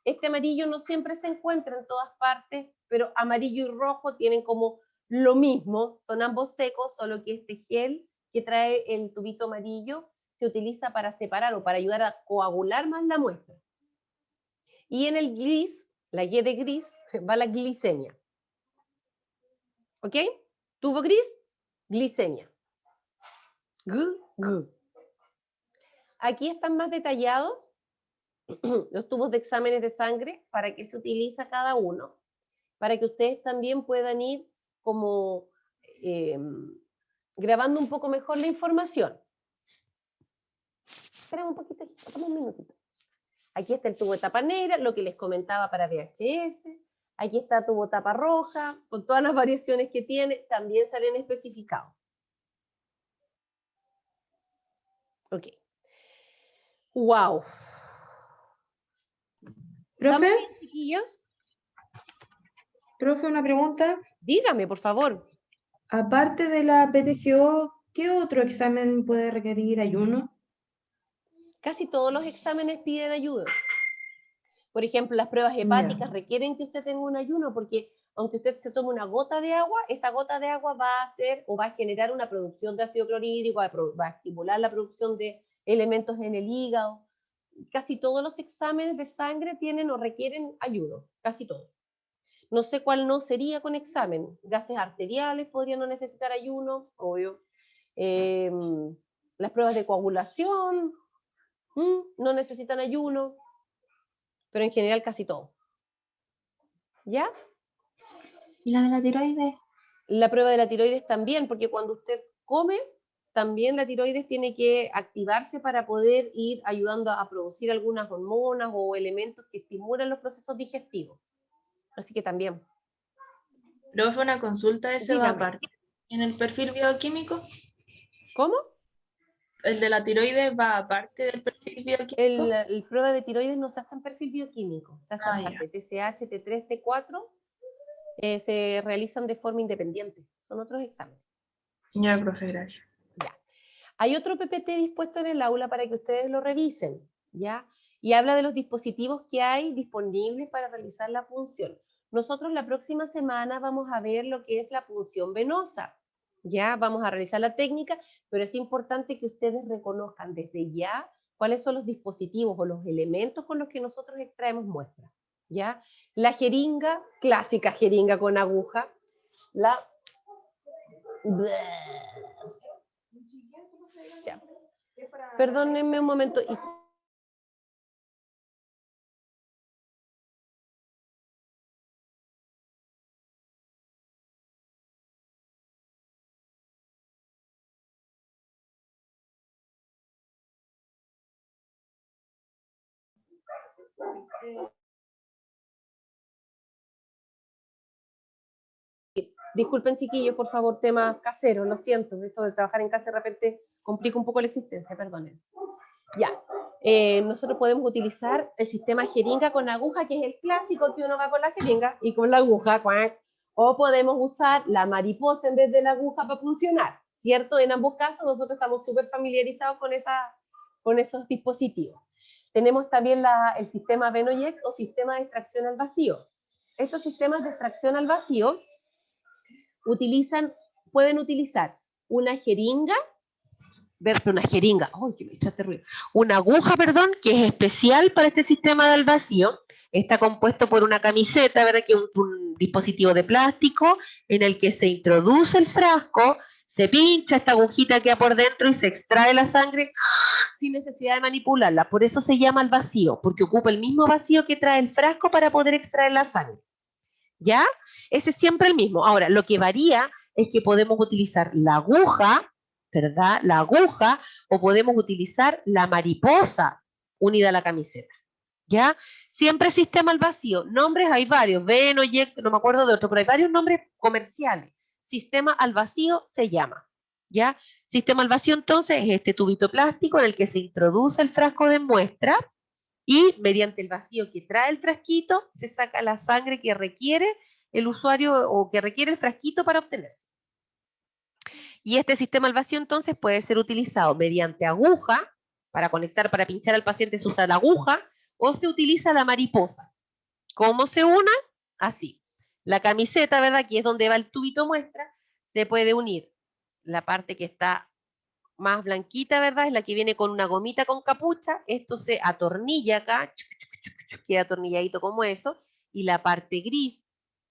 Este amarillo no siempre se encuentra en todas partes, pero amarillo y rojo tienen como lo mismo. Son ambos secos, solo que este gel que trae el tubito amarillo se utiliza para separar o para ayudar a coagular más la muestra. Y en el gris, la Y de gris, va la glicemia. ¿Ok? Tubo gris, glicemia. Aquí están más detallados los tubos de exámenes de sangre, para qué se utiliza cada uno, para que ustedes también puedan ir como grabando un poco mejor la información. Esperen un poquito, un minutito. Aquí está el tubo de tapa negra, lo que les comentaba para VHS. Aquí está tubo tapa roja, con todas las variaciones que tiene, también salen especificados. Ok. ¡Wow! ¿Vamos Profe, bien, chiquillos? profe, una pregunta. Dígame, por favor. Aparte de la PTGO, ¿qué otro examen puede requerir ayuno? Casi todos los exámenes piden ayuda. Por ejemplo, las pruebas hepáticas requieren que usted tenga un ayuno porque aunque usted se tome una gota de agua, esa gota de agua va a hacer o va a generar una producción de ácido clorhídrico, va a estimular la producción de elementos en el hígado. Casi todos los exámenes de sangre tienen o requieren ayuno, casi todos. No sé cuál no sería con examen. Gases arteriales podrían no necesitar ayuno, obvio. Las pruebas de coagulación no necesitan ayuno, pero en general casi todo. ¿Ya? ¿Y la de la tiroides? La prueba de la tiroides también, porque cuando usted come, también la tiroides tiene que activarse para poder ir ayudando a producir algunas hormonas o elementos que estimulan los procesos digestivos. Así que también. Profe, una consulta, ¿ese va Dígame. aparte en el perfil bioquímico? ¿Cómo? ¿El de la tiroides va aparte del perfil bioquímico? El prueba de tiroides no se hace en perfil bioquímico, se hace aparte. TSH, T3, T4 se realizan de forma independiente. Son otros exámenes. Ya, profe, gracias. Ya. Hay otro PPT dispuesto en el aula para que ustedes lo revisen, ¿ya? Y habla de los dispositivos que hay disponibles para realizar la punción. Nosotros la próxima semana vamos a ver lo que es la punción venosa, ¿ya? Vamos a realizar la técnica, pero es importante que ustedes reconozcan desde ya cuáles son los dispositivos o los elementos con los que nosotros extraemos muestras, ¿ya? La jeringa, clásica jeringa con aguja, la... Ya. Perdónenme un momento. Disculpen, chiquillos, por favor, temas caseros, lo siento, esto de trabajar en casa de repente complica un poco la existencia, perdonen. Ya, nosotros podemos utilizar el sistema jeringa con aguja, que es el clásico que uno va con la jeringa y con la aguja, o podemos usar la mariposa en vez de la aguja para funcionar, ¿cierto? En ambos casos nosotros estamos súper familiarizados con esos dispositivos. Tenemos también el sistema Venoyect o sistema de extracción al vacío. Estos sistemas de extracción al vacío pueden utilizar una jeringa, una aguja, perdón, que es especial para este sistema del vacío. Está compuesto por una camiseta, ¿verdad? Que es un dispositivo de plástico en el que se introduce el frasco, se pincha esta agujita que hay por dentro y se extrae la sangre sin necesidad de manipularla. Por eso se llama el vacío, porque ocupa el mismo vacío que trae el frasco para poder extraer la sangre. ¿Ya? Ese es siempre el mismo. Ahora, lo que varía es que podemos utilizar la aguja, ¿verdad? La aguja, o podemos utilizar la mariposa unida a la camiseta. ¿Ya? Siempre sistema al vacío. Nombres hay varios. Venoyect, no me acuerdo de otro, pero hay varios nombres comerciales. Sistema al vacío se llama. ¿Ya? Sistema al vacío, entonces, es este tubito plástico en el que se introduce el frasco de muestra y mediante el vacío que trae el frasquito se saca la sangre que requiere el usuario o que requiere el frasquito para obtenerse. Y este sistema al vacío entonces puede ser utilizado mediante aguja, para conectar, para pinchar al paciente se usa la aguja, o se utiliza la mariposa. ¿Cómo se una? Así. La camiseta, ¿verdad? Que es donde va el tubito muestra, se puede unir la parte que está más blanquita, ¿verdad? Es la que viene con una gomita con capucha. Esto se atornilla acá, queda atornilladito como eso, y la parte gris,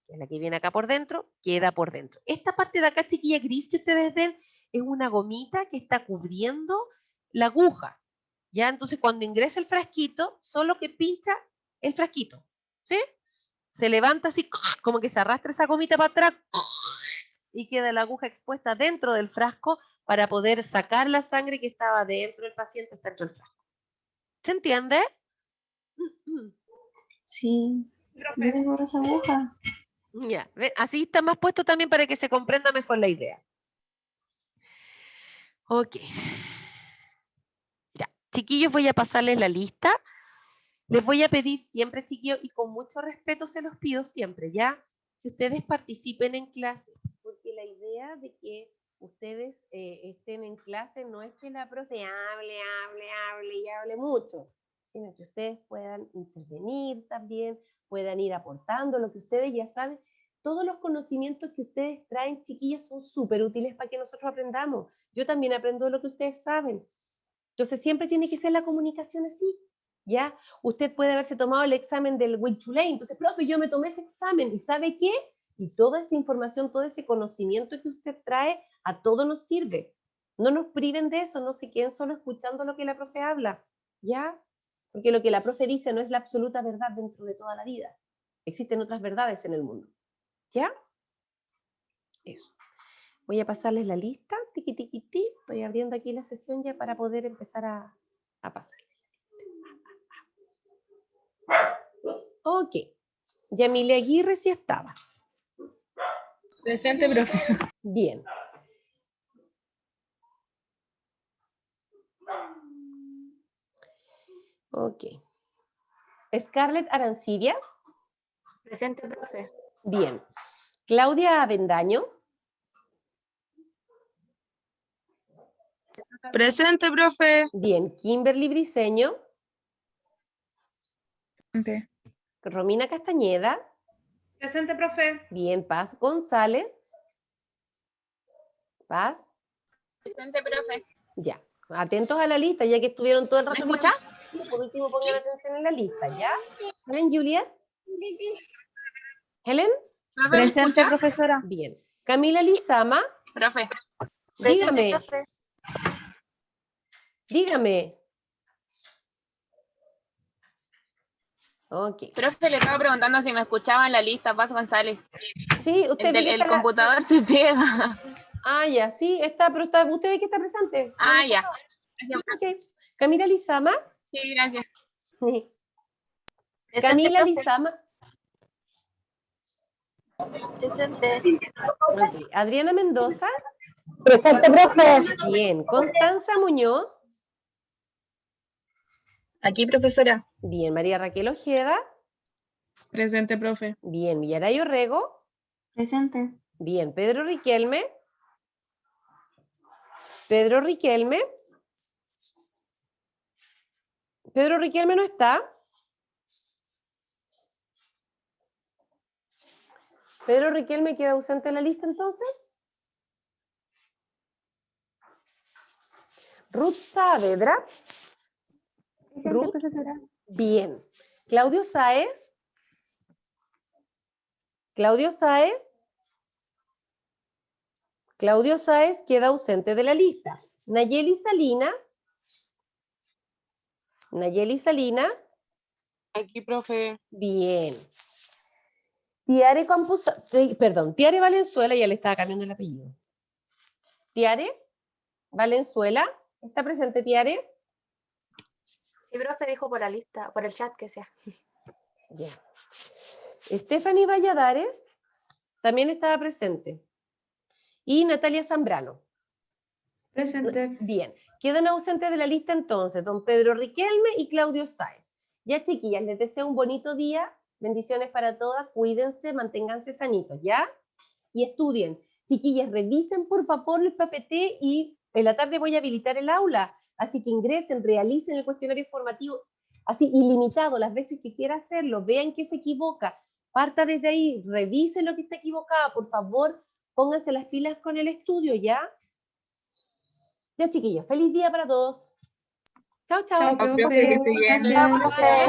que es la que viene acá por dentro, queda por dentro. Esta parte de acá, chiquilla, gris que ustedes ven, es una gomita que está cubriendo la aguja. ¿Ya? Entonces, cuando ingresa el frasquito, solo que pincha el frasquito, ¿sí? Se levanta así, como que se arrastra esa gomita para atrás, y queda la aguja expuesta dentro del frasco para poder sacar la sangre que estaba dentro del paciente dentro del frasco. ¿Se entiende? Sí. Yo tengo esa aguja. Ya, así está más puesto también para que se comprenda mejor la idea. Ok. Ya, chiquillos, voy a pasarles la lista. Les voy a pedir siempre, chiquillos, y con mucho respeto se los pido siempre, ¿ya? Que ustedes participen en clase, porque la idea de que ustedes estén en clase no es que la profe hable mucho, sino que ustedes puedan intervenir también, puedan ir aportando lo que ustedes ya saben. Todos los conocimientos que ustedes traen, chiquillas, son súper útiles para que nosotros aprendamos. Yo también aprendo lo que ustedes saben. Entonces siempre tiene que ser la comunicación así. ¿Ya? Usted puede haberse tomado el examen del Huichulay, entonces, profe, yo me tomé ese examen, ¿y sabe qué? Y toda esa información, todo ese conocimiento que usted trae, a todos nos sirve. No nos priven de eso, no se queden solo escuchando lo que la profe habla, ¿ya? Porque lo que la profe dice no es la absoluta verdad dentro de toda la vida. Existen otras verdades en el mundo, ¿ya? Eso. Voy a pasarles la lista, tiqui, tiqui, ti. Estoy abriendo aquí la sesión ya para poder empezar a pasarles. Ok. Yamile Aguirre sí estaba. Presente, profe. Bien. Ok. Scarlett Arancibia. Presente, profe. Bien. Claudia Avendaño. Presente, profe. Bien. Kimberly Briceño. Presente. Romina Castañeda. Presente, profe. Bien. Paz González. Paz. Presente, profe. Ya. Atentos a la lista, ya que estuvieron todo el ¿Me rato. escucha? Por último, pongan atención en la lista, ¿ya? Helen Juliet. Helen. ¿Profe, me Presente, escucha? profesora. Bien. Camila Lizama. Profe. Dígame. profe. Dígame. Ok. Profe, le estaba preguntando si me escuchaba en la lista, Paz González. Sí, usted ve que El está computador se pega. Ah, ya, sí, está, pero está, usted ve que está presente. Ah, ya. Ok. Camila Lizama. Sí, gracias. Sí. Presente, Camila profe. Lizama. Presente. Ok. Adriana Mendoza. Presente, profe. Bien. Constanza Muñoz. Aquí, profesora. Bien. María Raquel Ojeda. Presente, profe. Bien. Villaray Orrego. Presente. Bien. Pedro Riquelme. Pedro Riquelme. Pedro Riquelme no está. Pedro Riquelme queda ausente en la lista entonces. Ruth Saavedra. Presente, Ruth. profesora. Bien. Claudio Sáez. Claudio Sáez. Claudio Sáez queda ausente de la lista. Nayeli Salinas. Nayeli Salinas. Aquí, profe. Bien. Tiare Valenzuela, ya le estaba cambiando el apellido. Tiare Valenzuela. ¿Está presente, Tiare? Sí, profe, dijo por la lista, por el chat que sea. Bien. Stephanie Valladares también estaba presente. Y Natalia Zambrano. Presente. Bien. Quedan ausentes de la lista entonces don Pedro Riquelme y Claudio Sáez. Ya, chiquillas, les deseo un bonito día. Bendiciones para todas. Cuídense, manténganse sanitos, ¿ya? Y estudien. Chiquillas, revisen por favor el PPT y en la tarde voy a habilitar el aula. Así que ingresen, realicen el cuestionario informativo así ilimitado, las veces que quiera hacerlo. Vean que se equivoca. Parta desde ahí, revisen lo que está equivocado. Por favor, pónganse las pilas con el estudio, ¿ya? Ya, chiquillos, feliz día para todos. Chao, chao. Chao, profe. que esté bien. Gracias.